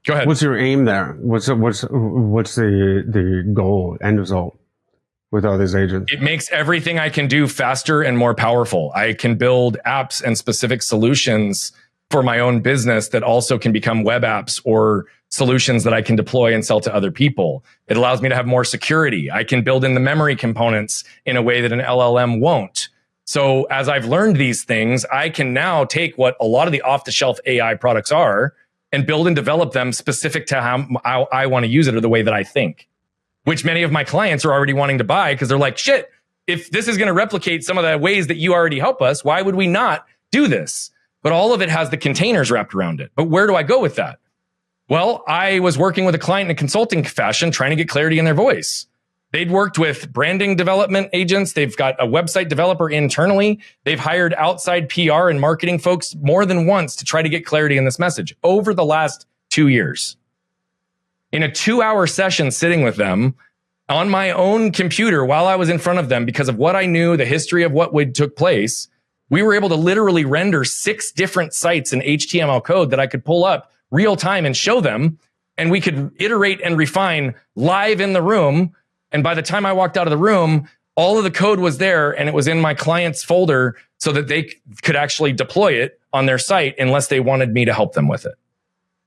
Go ahead. What's your aim there? What's the goal, end result with all these agents? It makes everything I can do faster and more powerful. I can build apps and specific solutions for my own business that also can become web apps or solutions that I can deploy and sell to other people. It allows me to have more security. I can build in the memory components in a way that an LLM won't. So as I've learned these things, I can now take what a lot of the off-the-shelf AI products are and build and develop them specific to how I want to use it or the way that I think, which many of my clients are already wanting to buy because they're like, shit, if this is going to replicate some of the ways that you already help us, why would we not do this? But all of it has the containers wrapped around it. But where do I go with that? Well, I was working with a client in a consulting fashion, trying to get clarity in their voice. They'd worked with branding development agents. They've got a website developer internally. They've hired outside PR and marketing folks more than once to try to get clarity in this message over the last 2 years. In a 2-hour session sitting with them on my own computer while I was in front of them, because of what I knew, the history of what would took place, we were able to literally render 6 different sites in HTML code that I could pull up real time and show them. And we could iterate and refine live in the room. And by the time I walked out of the room, all of the code was there and it was in my client's folder so that they could actually deploy it on their site unless they wanted me to help them with it.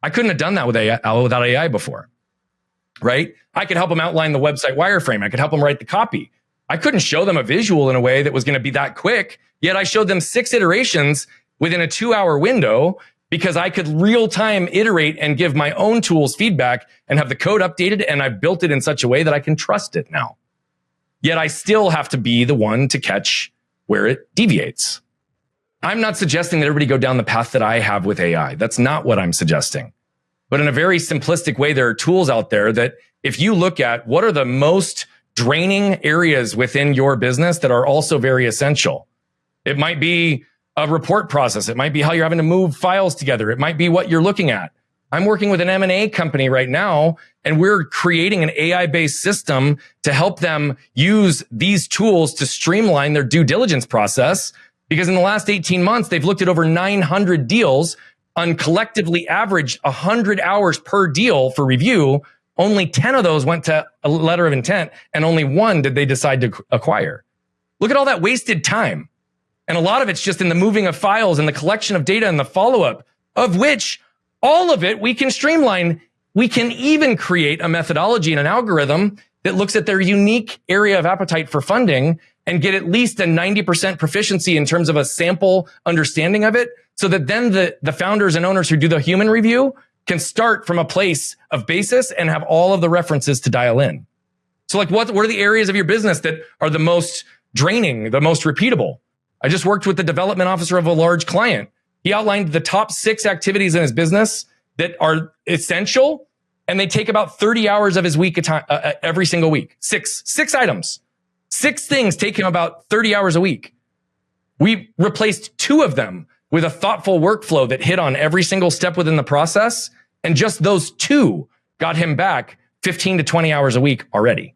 I couldn't have done that with AI, without AI before, right? I could help them outline the website wireframe. I could help them write the copy. I couldn't show them a visual in a way that was going to be that quick. Yet I showed them 6 iterations within a 2-hour window because I could real time iterate and give my own tools feedback and have the code updated. And I've built it in such a way that I can trust it now. Yet I still have to be the one to catch where it deviates. I'm not suggesting that everybody go down the path that I have with AI. That's not what I'm suggesting. But in a very simplistic way, there are tools out there that if you look at what are the most draining areas within your business that are also very essential. It might be a report process. It might be how you're having to move files together. It might be what you're looking at. I'm working with an M&A company right now, and we're creating an AI-based system to help them use these tools to streamline their due diligence process. Because in the last 18 months, they've looked at over 900 deals on collectively averaged 100 hours per deal for review. Only 10 of those went to a letter of intent, and only 1 did they decide to acquire. Look at all that wasted time. And a lot of it's just in the moving of files and the collection of data and the follow-up, of which all of it we can streamline. We can even create a methodology and an algorithm that looks at their unique area of appetite for funding and get at least a 90% proficiency in terms of a sample understanding of it, so that then the founders and owners who do the human review can start from a place of basis and have all of the references to dial in. So like what are the areas of your business that are the most draining, the most repeatable? I just worked with the development officer of a large client. He outlined the top 6 activities in his business that are essential, and they take about 30 hours of his week every single week. 6 items. 6 things take him about 30 hours a week. We replaced 2 of them with a thoughtful workflow that hit on every single step within the process. And just those 2 got him back 15 to 20 hours a week already.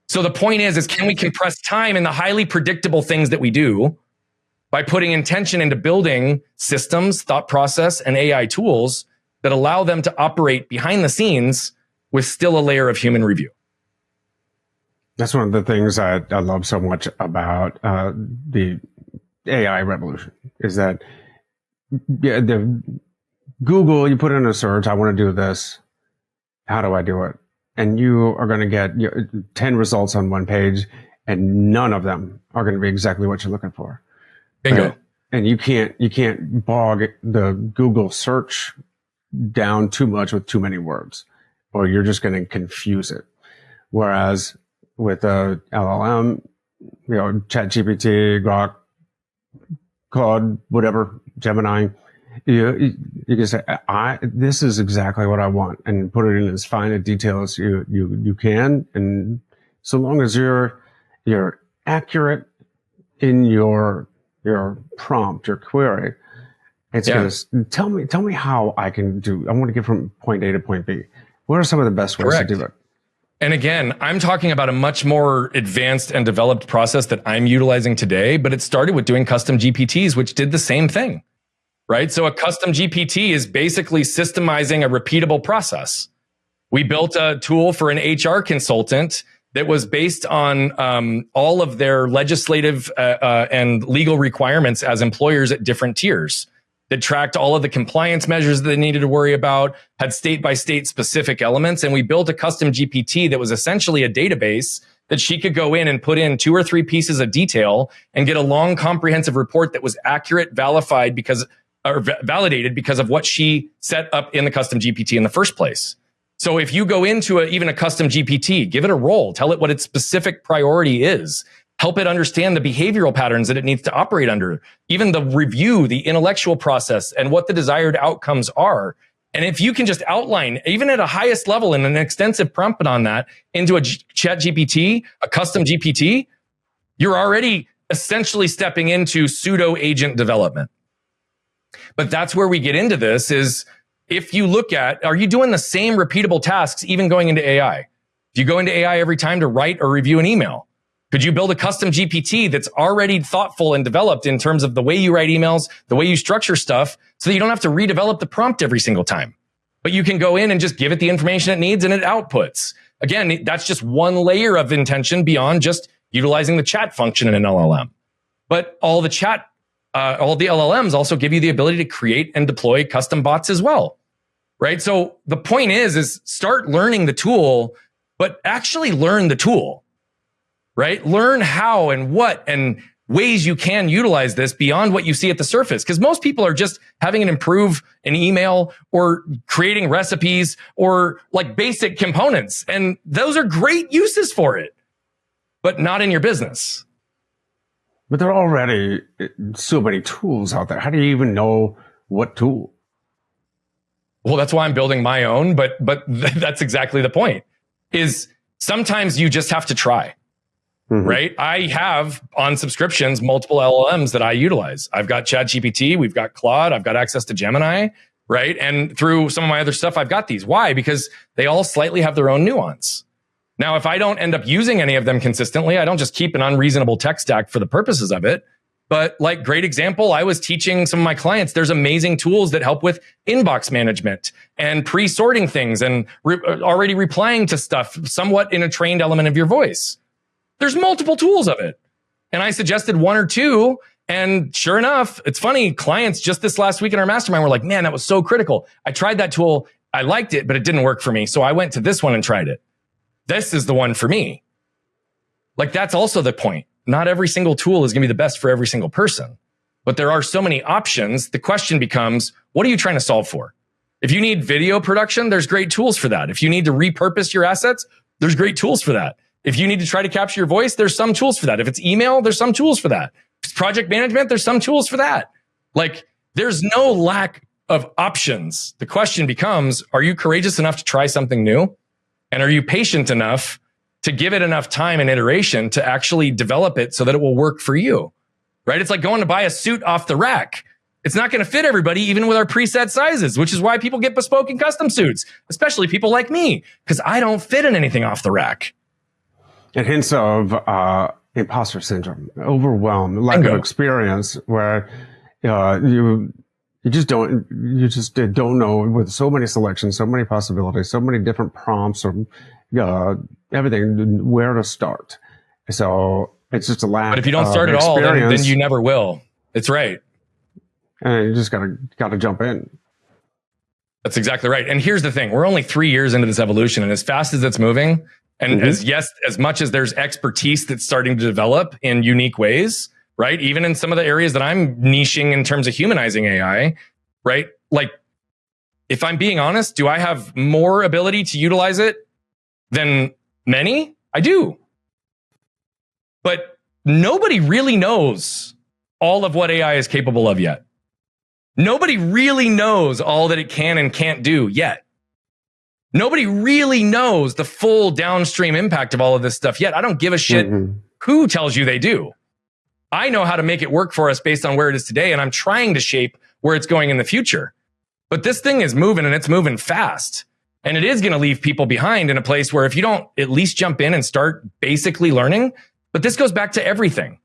So the point is can we compress time in the highly predictable things that we do by putting intention into building systems, thought process, and AI tools that allow them to operate behind the scenes with still a layer of human review. That's one of the things I love so much about the AI revolution is that the Google, you put in a search, I want to do this. How do I do it? And you are going to get 10 results on one page, and none of them are going to be exactly what you're looking for. Bingo. And you can't bog the Google search down too much with too many words, or you're just going to confuse it. Whereas with a LLM, ChatGPT, Grok, Claude, whatever, Gemini, you can say, this is exactly what I want, and put it in as fine a detail as you can. And so long as you're accurate in your prompt, your query, it's going to tell me how I want to get from point A to point B. What are some of the best ways to do it? And again, I'm talking about a much more advanced and developed process that I'm utilizing today, but it started with doing custom GPTs, which did the same thing, right? So a custom GPT is basically systemizing a repeatable process. We built a tool for an HR consultant that was based on all of their legislative and legal requirements as employers at different tiers, that tracked all of the compliance measures that they needed to worry about, had state by state specific elements. And we built a custom GPT that was essentially a database that she could go in and put in 2 or 3 pieces of detail and get a long comprehensive report that was accurate, validated because of what she set up in the custom GPT in the first place. So if you go into even a custom GPT, give it a role, tell it what its specific priority is, help it understand the behavioral patterns that it needs to operate under, even the review, the intellectual process, and what the desired outcomes are. And if you can just outline, even at a highest level in an extensive prompt on that, into a chat GPT, a custom GPT, you're already essentially stepping into pseudo agent development. But that's where we get into this is if you look at, are you doing the same repeatable tasks even going into AI? Do you go into AI every time to write or review an email? Could you build a custom GPT that's already thoughtful and developed in terms of the way you write emails, the way you structure stuff, so that you don't have to redevelop the prompt every single time? But you can go in and just give it the information it needs and it outputs. Again, that's just one layer of intention beyond just utilizing the chat function in an LLM. But all the LLMs also give you the ability to create and deploy custom bots as well, right? So the point is start learning the tool, but actually learn the tool, right? Learn how and what and ways you can utilize this beyond what you see at the surface. Because most people are just having it improve an email or creating recipes or like basic components. And those are great uses for it, but not in your business. But there are already so many tools out there. How do you even know what tool? Well, that's why I'm building my own, but that's exactly the point. Is sometimes you just have to try. Right? I have on subscriptions multiple LLMs that I utilize. I've got ChatGPT, we've got Claude, I've got access to Gemini, right? And through some of my other stuff, I've got these. Why? Because they all slightly have their own nuance. Now, if I don't end up using any of them consistently, I don't just keep an unreasonable tech stack for the purposes of it. But like, great example, I was teaching some of my clients, there's amazing tools that help with inbox management and pre-sorting things and already replying to stuff somewhat in a trained element of your voice. There's multiple tools of it. And I suggested one or two. And sure enough, it's funny, clients just this last week in our mastermind were like, man, that was so critical. I tried that tool. I liked it, but it didn't work for me. So I went to this one and tried it. This is the one for me. Like, that's also the point. Not every single tool is going to be the best for every single person, but there are so many options. The question becomes, what are you trying to solve for? If you need video production, there's great tools for that. If you need to repurpose your assets, there's great tools for that. If you need to try to capture your voice, there's some tools for that. If it's email, there's some tools for that. If it's project management, there's some tools for that. Like, there's no lack of options. The question becomes, are you courageous enough to try something new? And are you patient enough to give it enough time and iteration to actually develop it so that it will work for you? Right? It's like going to buy a suit off the rack. It's not going to fit everybody, even with our preset sizes, which is why people get bespoke and custom suits, especially people like me, because I don't fit in anything off the rack. It hints of imposter syndrome, overwhelmed, lack of experience, where you just don't know, with so many selections, so many possibilities, so many different prompts, or everything, where to start. So it's just a lack. But if you don't start at all, then you never will. It's right. And you just gotta jump in. That's exactly right. And here's the thing: we're only 3 years into this evolution, and as fast as it's moving. And as much as there's expertise that's starting to develop in unique ways, right? Even in some of the areas that I'm niching in terms of humanizing AI, right? Like, if I'm being honest, do I have more ability to utilize it than many? I do. But nobody really knows all of what AI is capable of yet. Nobody really knows all that it can and can't do yet. Nobody really knows the full downstream impact of all of this stuff yet. I don't give a shit who tells you they do. I know how to make it work for us based on where it is today, and I'm trying to shape where it's going in the future. But this thing is moving, and it's moving fast. And it is going to leave people behind in a place where if you don't at least jump in and start basically learning, but this goes back to everything,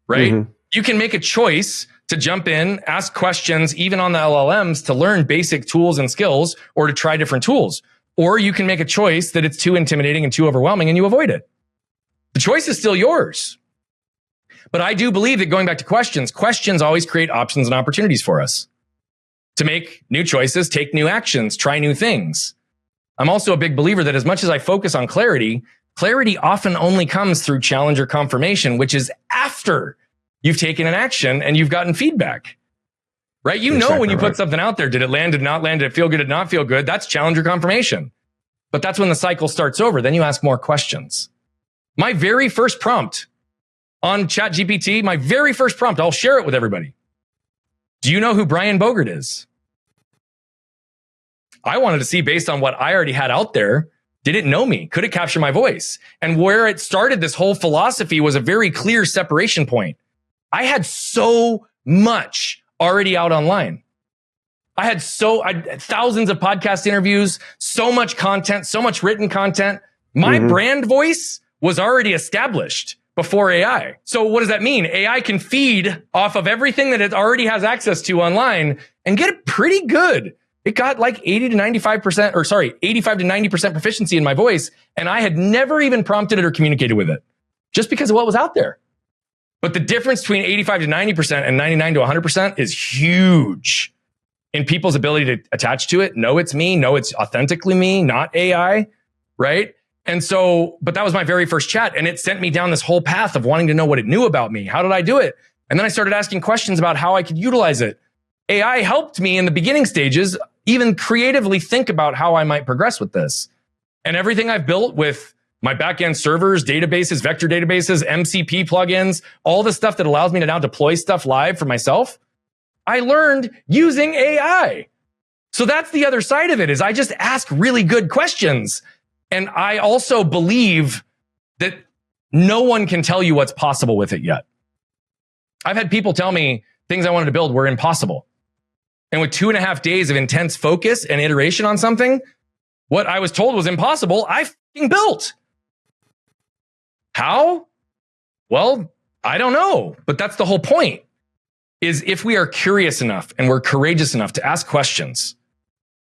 right? You can make a choice to jump in, ask questions, even on the LLMs, to learn basic tools and skills, or to try different tools. Or you can make a choice that it's too intimidating and too overwhelming and you avoid it. The choice is still yours. But I do believe that, going back to questions always create options and opportunities for us to make new choices, take new actions, try new things. I'm also a big believer that as much as I focus on clarity often only comes through challenge or confirmation, which is after you've taken an action and you've gotten feedback. Right? You know, when you put something out there, did it land, did it not land, did it feel good, did it not feel good? That's challenge or confirmation. But that's when the cycle starts over. Then you ask more questions. My very first prompt on ChatGPT, my very first prompt, I'll share it with everybody. Do you know who Brian Bogert is? I wanted to see, based on what I already had out there, did it know me? Could it capture my voice? And where it started, this whole philosophy was a very clear separation point. I had so much already out online. I had thousands of podcast interviews, so much content, so much written content. My brand voice was already established before AI. So what does that mean? AI can feed off of everything that it already has access to online and get it pretty good. It got like 85 to 90% proficiency in my voice. And I had never even prompted it or communicated with it. just because of what was out there. But the difference between 85 to 90% and 99 to 100% is huge in people's ability to attach to it. Know it's me, know it's authentically me, not AI, right? And so, but that was my very first chat, and it sent me down this whole path of wanting to know what it knew about me. How did I do it? And then I started asking questions about how I could utilize it. AI helped me in the beginning stages even creatively think about how I might progress with this. And everything I've built with my backend servers, databases, vector databases, MCP plugins, all the stuff that allows me to now deploy stuff live for myself, I learned using AI. So that's the other side of it, is I just ask really good questions. And I also believe that no one can tell you what's possible with it yet. I've had people tell me things I wanted to build were impossible. And with 2.5 days of intense focus and iteration on something, what I was told was impossible, I fucking built. How? Well, I don't know. But that's the whole point, is if we are curious enough and we're courageous enough to ask questions,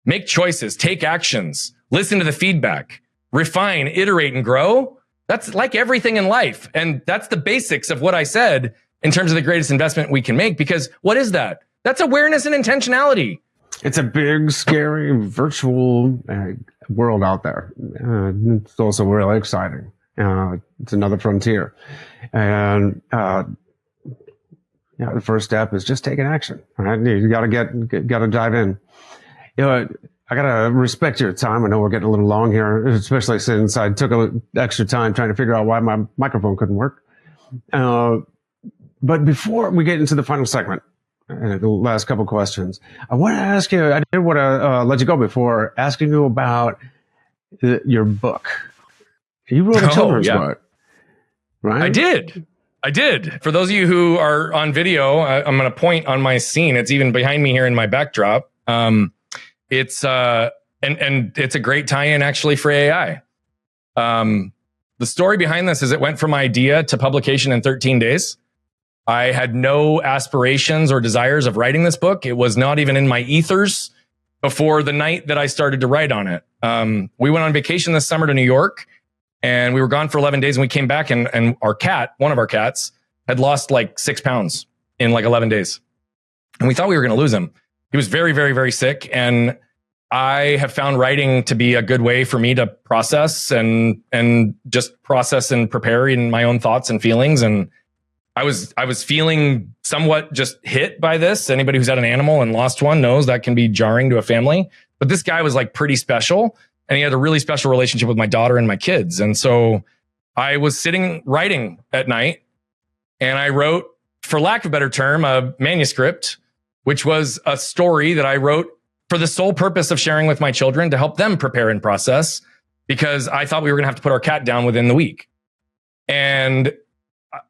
make choices, take actions, listen to the feedback, refine, iterate, and grow. That's like everything in life. And that's the basics of what I said in terms of the greatest investment we can make. Because what is that? That's awareness and intentionality. It's a big, scary, virtual world out there. It's also really exciting. It's another frontier. And the first step is just taking action. Right? You got to dive in. I got to respect your time. I know we're getting a little long here, especially since I took extra time trying to figure out why my microphone couldn't work. But before we get into the final segment, the last couple questions, I want to ask you, I did want to let you go before asking you about your book. You wrote a children's book, right? I did. For those of you who are on video, I'm going to point on my scene. It's even behind me here in my backdrop. It's and it's a great tie-in actually for AI. The story behind this is it went from idea to publication in 13 days. I had no aspirations or desires of writing this book. It was not even in my ethers before the night that I started to write on it. We went on vacation this summer to New York, and we were gone for 11 days, and we came back, and our cat, one of our cats, had lost like 6 pounds in like 11 days. And we thought we were going to lose him. He was very, very, very sick. And I have found writing to be a good way for me to process and just process and prepare in my own thoughts and feelings. And I was feeling somewhat just hit by this. Anybody who's had an animal and lost one knows that can be jarring to a family. But this guy was like pretty special, and he had a really special relationship with my daughter and my kids. And so I was sitting writing at night, and I wrote, for lack of a better term, a manuscript, which was a story that I wrote for the sole purpose of sharing with my children to help them prepare and process, because I thought we were going to have to put our cat down within the week. And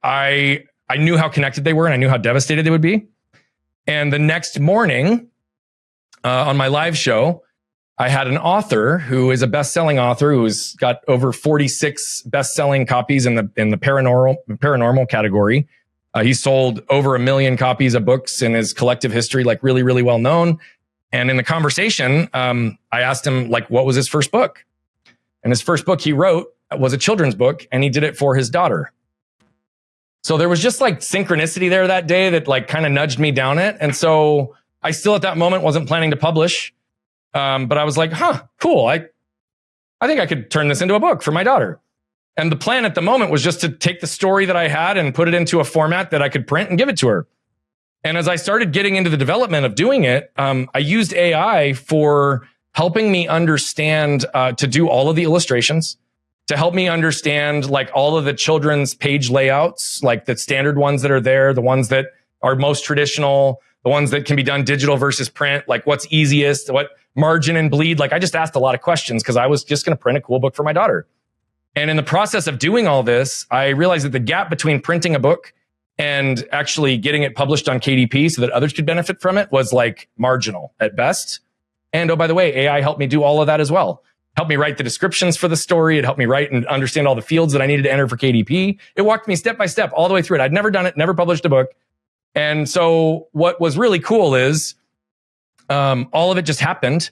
I knew how connected they were, and I knew how devastated they would be. And the next morning on my live show, I had an author who is a best-selling author who's got over 46 best-selling copies in the paranormal category. He sold over 1 million copies of books in his collective history, like really, really well known. And in the conversation, I asked him, like, what was his first book? And his first book he wrote was a children's book, and he did it for his daughter. So there was just like synchronicity there that day that like kind of nudged me down it. And so I still at that moment wasn't planning to publish. But I was like, cool. I think I could turn this into a book for my daughter. And the plan at the moment was just to take the story that I had and put it into a format that I could print and give it to her. And as I started getting into the development of doing it, I used AI for helping me understand to do all of the illustrations, to help me understand like all of the children's page layouts, like the standard ones that are there, the ones that are most traditional, the ones that can be done digital versus print, like what's easiest, what margin and bleed. Like I just asked a lot of questions because I was just going to print a cool book for my daughter. And in the process of doing all this, I realized that the gap between printing a book and actually getting it published on KDP so that others could benefit from it was like marginal at best. And oh, by the way, AI helped me do all of that as well. Helped me write the descriptions for the story. It helped me write and understand all the fields that I needed to enter for KDP. It walked me step by step all the way through it. I'd never done it, never published a book. And so what was really cool is all of it just happened.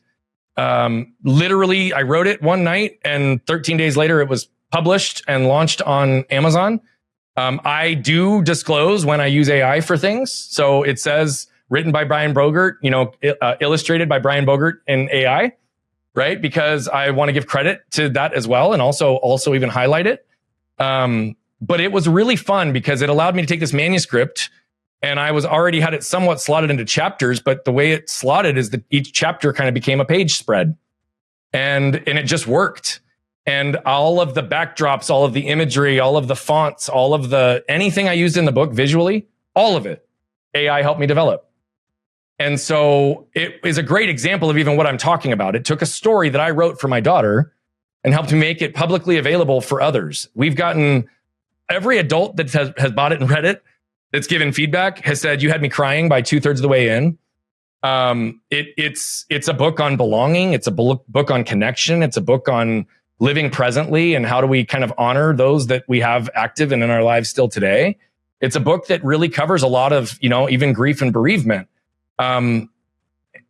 Literally, I wrote it one night, and 13 days later, it was published and launched on Amazon. I do disclose when I use AI for things. So it says written by Brian Bogert, illustrated by Brian Bogert in AI, right? Because I want to give credit to that as well, and also even highlight it. But it was really fun because it allowed me to take this manuscript, and I already had it somewhat slotted into chapters, but the way it slotted is that each chapter kind of became a page spread, and it just worked. And all of the backdrops, all of the imagery, all of the fonts, all of anything I used in the book visually, all of it, AI helped me develop. And so it is a great example of even what I'm talking about. It took a story that I wrote for my daughter and helped me make it publicly available for others. We've gotten every adult that has bought it and read it, that's given feedback, has said, you had me crying by 2/3 of the way in. It's a book on belonging. It's a book on connection. It's a book on living presently and how do we kind of honor those that we have active and in our lives still today. It's a book that really covers a lot of, even grief and bereavement. And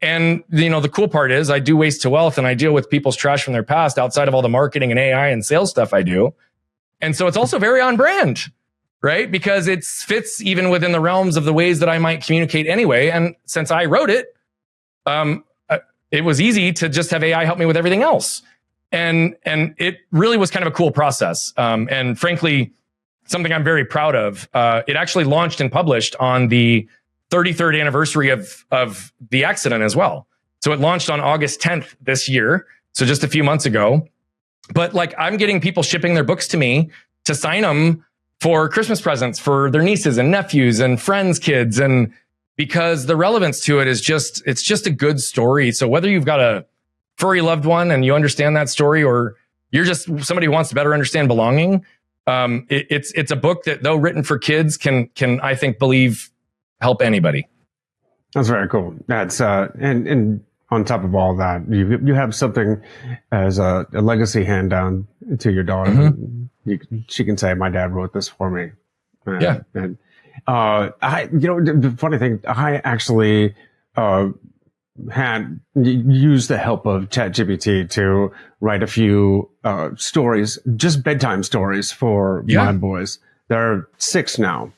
the cool part is I do Waste to Wealth, and I deal with people's trash from their past outside of all the marketing and AI and sales stuff I do. And so it's also very on brand, right? Because it fits even within the realms of the ways that I might communicate anyway. And since I wrote it, it was easy to just have AI help me with everything else. And it really was kind of a cool process. And frankly, something I'm very proud of. It actually launched and published on the 33rd anniversary of the accident as well. So it launched on August 10th this year. So just a few months ago. But I'm getting people shipping their books to me to sign them for Christmas presents for their nieces and nephews and friends' kids. And because the relevance to it is it's just a good story. So whether you've got a furry loved one and you understand that story, or you're just somebody who wants to better understand belonging, it's a book that, though written for kids, can I think help anybody. That's very cool. That's and on top of all that, you have something as a legacy hand down to your daughter. Mm-hmm. She can say, "My dad wrote this for me." Yeah. And the funny thing, I actually had used the help of ChatGPT to write a few stories, just bedtime stories for my boys. They're 6 now,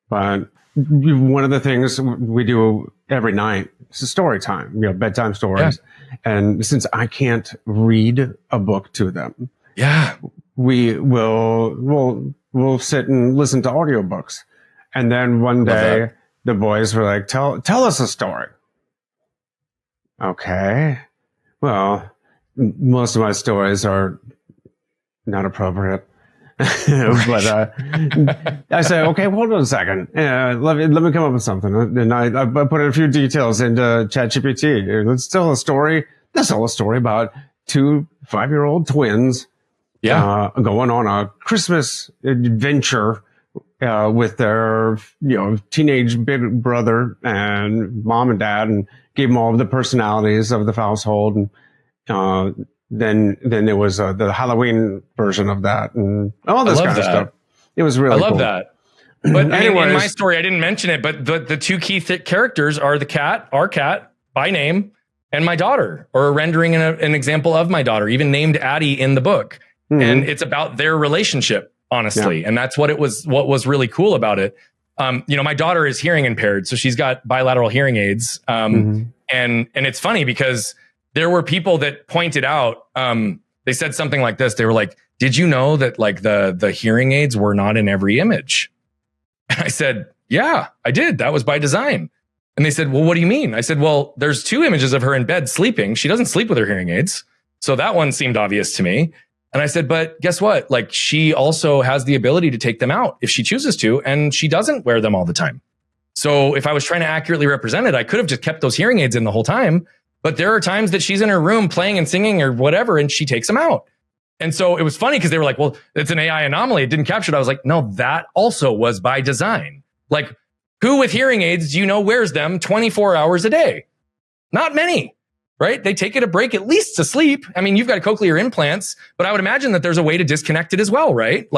but one of the things we do every night is a story time, bedtime stories. Yeah. And since I can't read a book to them, we'll sit and listen to audiobooks. And then one day the boys were like, tell us a story. Okay. Well, most of my stories are not appropriate. But I say, okay, hold on a second. Let me come up with something. And I put a few details into ChatGPT. Let's tell a story. Let's tell a story about 2 5-year-old twins going on a Christmas adventure with their teenage big brother and mom and dad, and gave them all of the personalities of the household. And then there was the Halloween version of that, and all this kind of stuff. It was really cool. I love that. But anyways, in my story, I didn't mention it, but the 2 key characters are our cat by name, and my daughter, or a rendering and an example of my daughter, even named Addie in the book. Mm-hmm. And it's about their relationship, honestly. Yeah. And that's what was really cool about it. My daughter is hearing impaired, so she's got bilateral hearing aids. And it's funny because there were people that pointed out, they said something like this. They were like, did you know that the hearing aids were not in every image? And I said, yeah, I did. That was by design. And they said, well, what do you mean? I said, well, there's 2 images of her in bed sleeping. She doesn't sleep with her hearing aids. So that one seemed obvious to me. And I said, but guess what? She also has the ability to take them out if she chooses to, and she doesn't wear them all the time. So if I was trying to accurately represent it, I could have just kept those hearing aids in the whole time. But there are times that she's in her room playing and singing or whatever, and she takes them out. And so it was funny because they were like, well, it's an AI anomaly. It didn't capture it. I was like, no, that also was by design. Who with hearing aids do you know wears them 24 hours a day? Not many, right? They take it a break at least to sleep. I mean, you've got cochlear implants, but I would imagine that there's a way to disconnect it as well, right?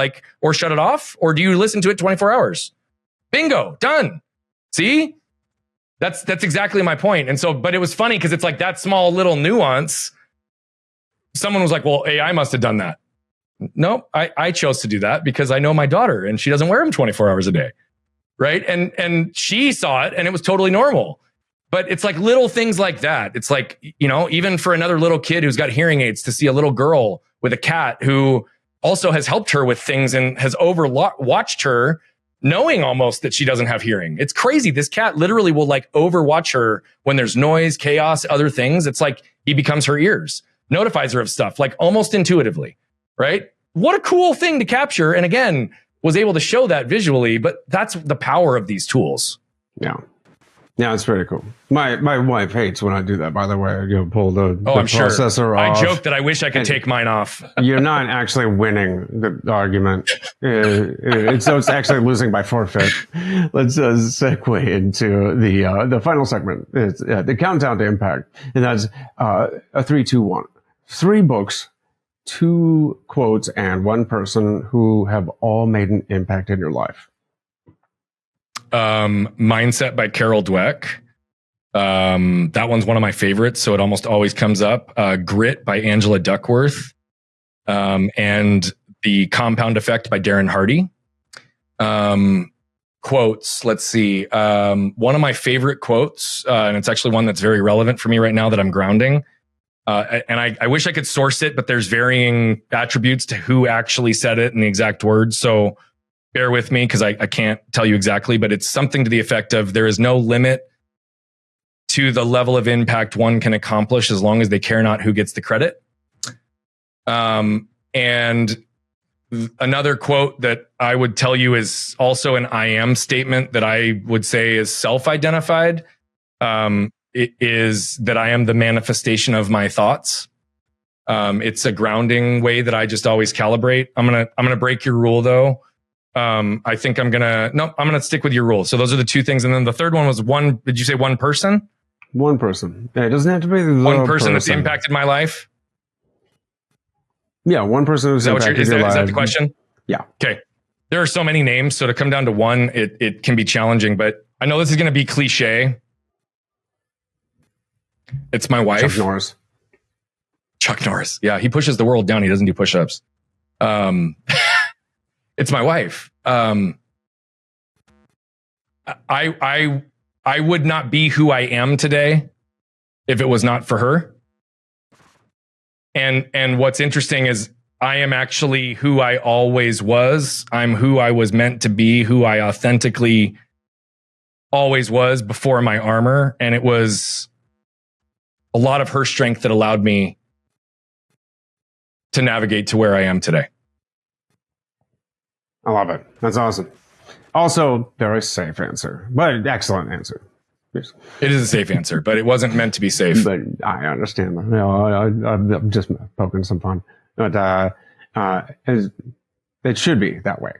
Or shut it off, or do you listen to it 24 hours? Bingo, done. See? That's exactly my point. And so, but it was funny because it's that small little nuance. Someone was like, well, AI must have done that. No, I chose to do that because I know my daughter and she doesn't wear them 24 hours a day. Right. And she saw it and it was totally normal. But it's like little things like that. It's like, even for another little kid who's got hearing aids to see a little girl with a cat who also has helped her with things and has watched her knowing almost that she doesn't have hearing. It's crazy. This cat literally will like overwatch her when there's noise, chaos, other things. It's like he becomes her ears, notifies her of stuff like almost intuitively. Right. What a cool thing to capture. And again, was able to show that visually, but that's the power of these tools. Yeah. Yeah, it's pretty cool. My wife hates when I do that, by the way. Pull the processor off. I joke that I wish I could take mine off. You're not actually winning the argument. It's actually losing by forfeit. Let's segue into the final segment. It's the countdown to impact. And that's a 3, 2, 1. 3 books, 2 quotes, and 1 person who have all made an impact in your life. Mindset by Carol Dweck. That one's one of my favorites, so it almost always comes up. Grit by Angela Duckworth. And The Compound Effect by Darren Hardy. Quotes. Let's see. One of my favorite quotes, and it's actually one that's very relevant for me right now that I'm grounding. And I wish I could source it, but there's varying attributes to who actually said it and the exact words. So bear with me because I can't tell you exactly, but it's something to the effect of there is no limit to the level of impact one can accomplish as long as they care not who gets the credit. And another quote that I would tell you is also an I am statement that I would say is self-identified. It is that I am the manifestation of my thoughts. It's a grounding way that I just always calibrate. I'm gonna break your rule though. I think I'm gonna stick with your rule. So those are the 2 things. And then the third one was one. Did you say one person? One person. Yeah, it doesn't have to be the one person that's impacted my life. Yeah, one person who's impacted your life. Is that the question? Yeah. Okay. There are so many names, so to come down to one, it can be challenging. But I know this is going to be cliche. It's my wife. Chuck Norris. Yeah, he pushes the world down. He doesn't do push-ups. It's my wife. I would not be who I am today if it was not for her. And what's interesting is I am actually who I always was. I'm who I was meant to be, who I authentically always was before my armor. And it was a lot of her strength that allowed me to navigate to where I am today. I love it. That's awesome. Also, very safe answer, but excellent answer. Yes. It is a safe answer, but it wasn't meant to be safe. But I understand that. I'm just poking some fun. But it should be that way.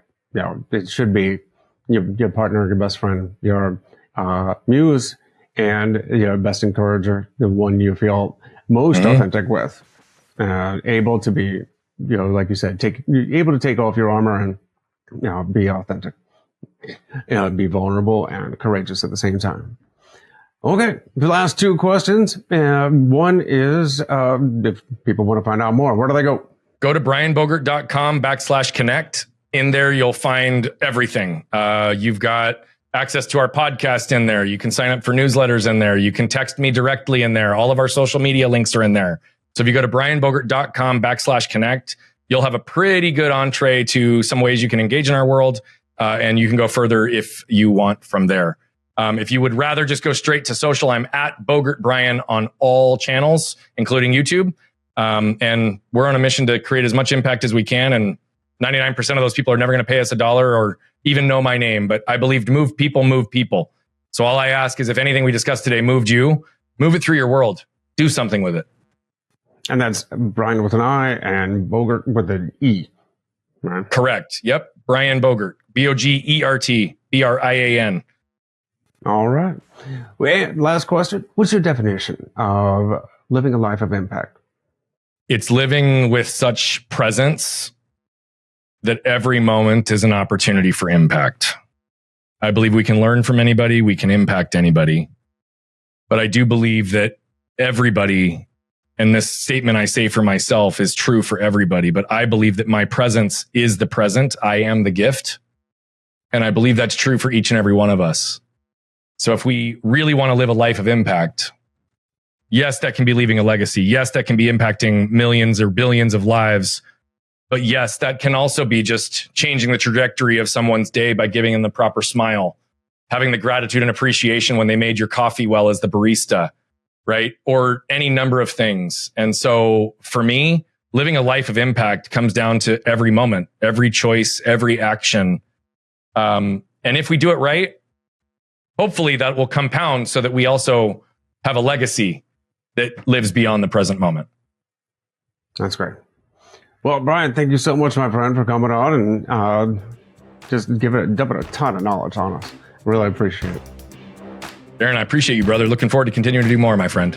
It should be your partner, your best friend, your muse, and your best encourager, the one you feel most authentic with, able to be, like you said, able to take off your armor and be authentic, be vulnerable and courageous at the same time. Okay, the last 2 questions. One is, if people want to find out more, where do they go? Go to brianbogert.com/connect. In there, you'll find everything. You've got access to our podcast in there. You can sign up for newsletters in there. You can text me directly in there. All of our social media links are in there. So if you go to brianbogert.com/connect, you'll have a pretty good entree to some ways you can engage in our world. And you can go further if you want from there. If you would rather just go straight to social, I'm at Bogert Brian on all channels, including YouTube. And we're on a mission to create as much impact as we can. And 99% of those people are never going to pay us $1 or even know my name. But I believe to move people. So all I ask is if anything we discussed today moved you, move it through your world. Do something with it. And that's Brian with an I and Bogert with an E. Right? Correct. Yep. Brian Bogert. Bogert. Brian. All right. Well, last question. What's your definition of living a life of impact? It's living with such presence that every moment is an opportunity for impact. I believe we can learn from anybody. We can impact anybody. But I do believe that everybody and this statement I say for myself is true for everybody, but I believe that my presence is the present. I am the gift. And I believe that's true for each and every one of us. So if we really want to live a life of impact, yes, that can be leaving a legacy. Yes, that can be impacting millions or billions of lives. But yes, that can also be just changing the trajectory of someone's day by giving them the proper smile, having the gratitude and appreciation when they made your coffee well as the barista, right? Or any number of things. And so for me, living a life of impact comes down to every moment, every choice, every action. And if we do it right, hopefully that will compound so that we also have a legacy that lives beyond the present moment. That's great. Well, Brian, thank you so much, my friend, for coming on and just dumping a ton of knowledge on us. Really appreciate it. Darren, I appreciate you, brother. Looking forward to continuing to do more, my friend.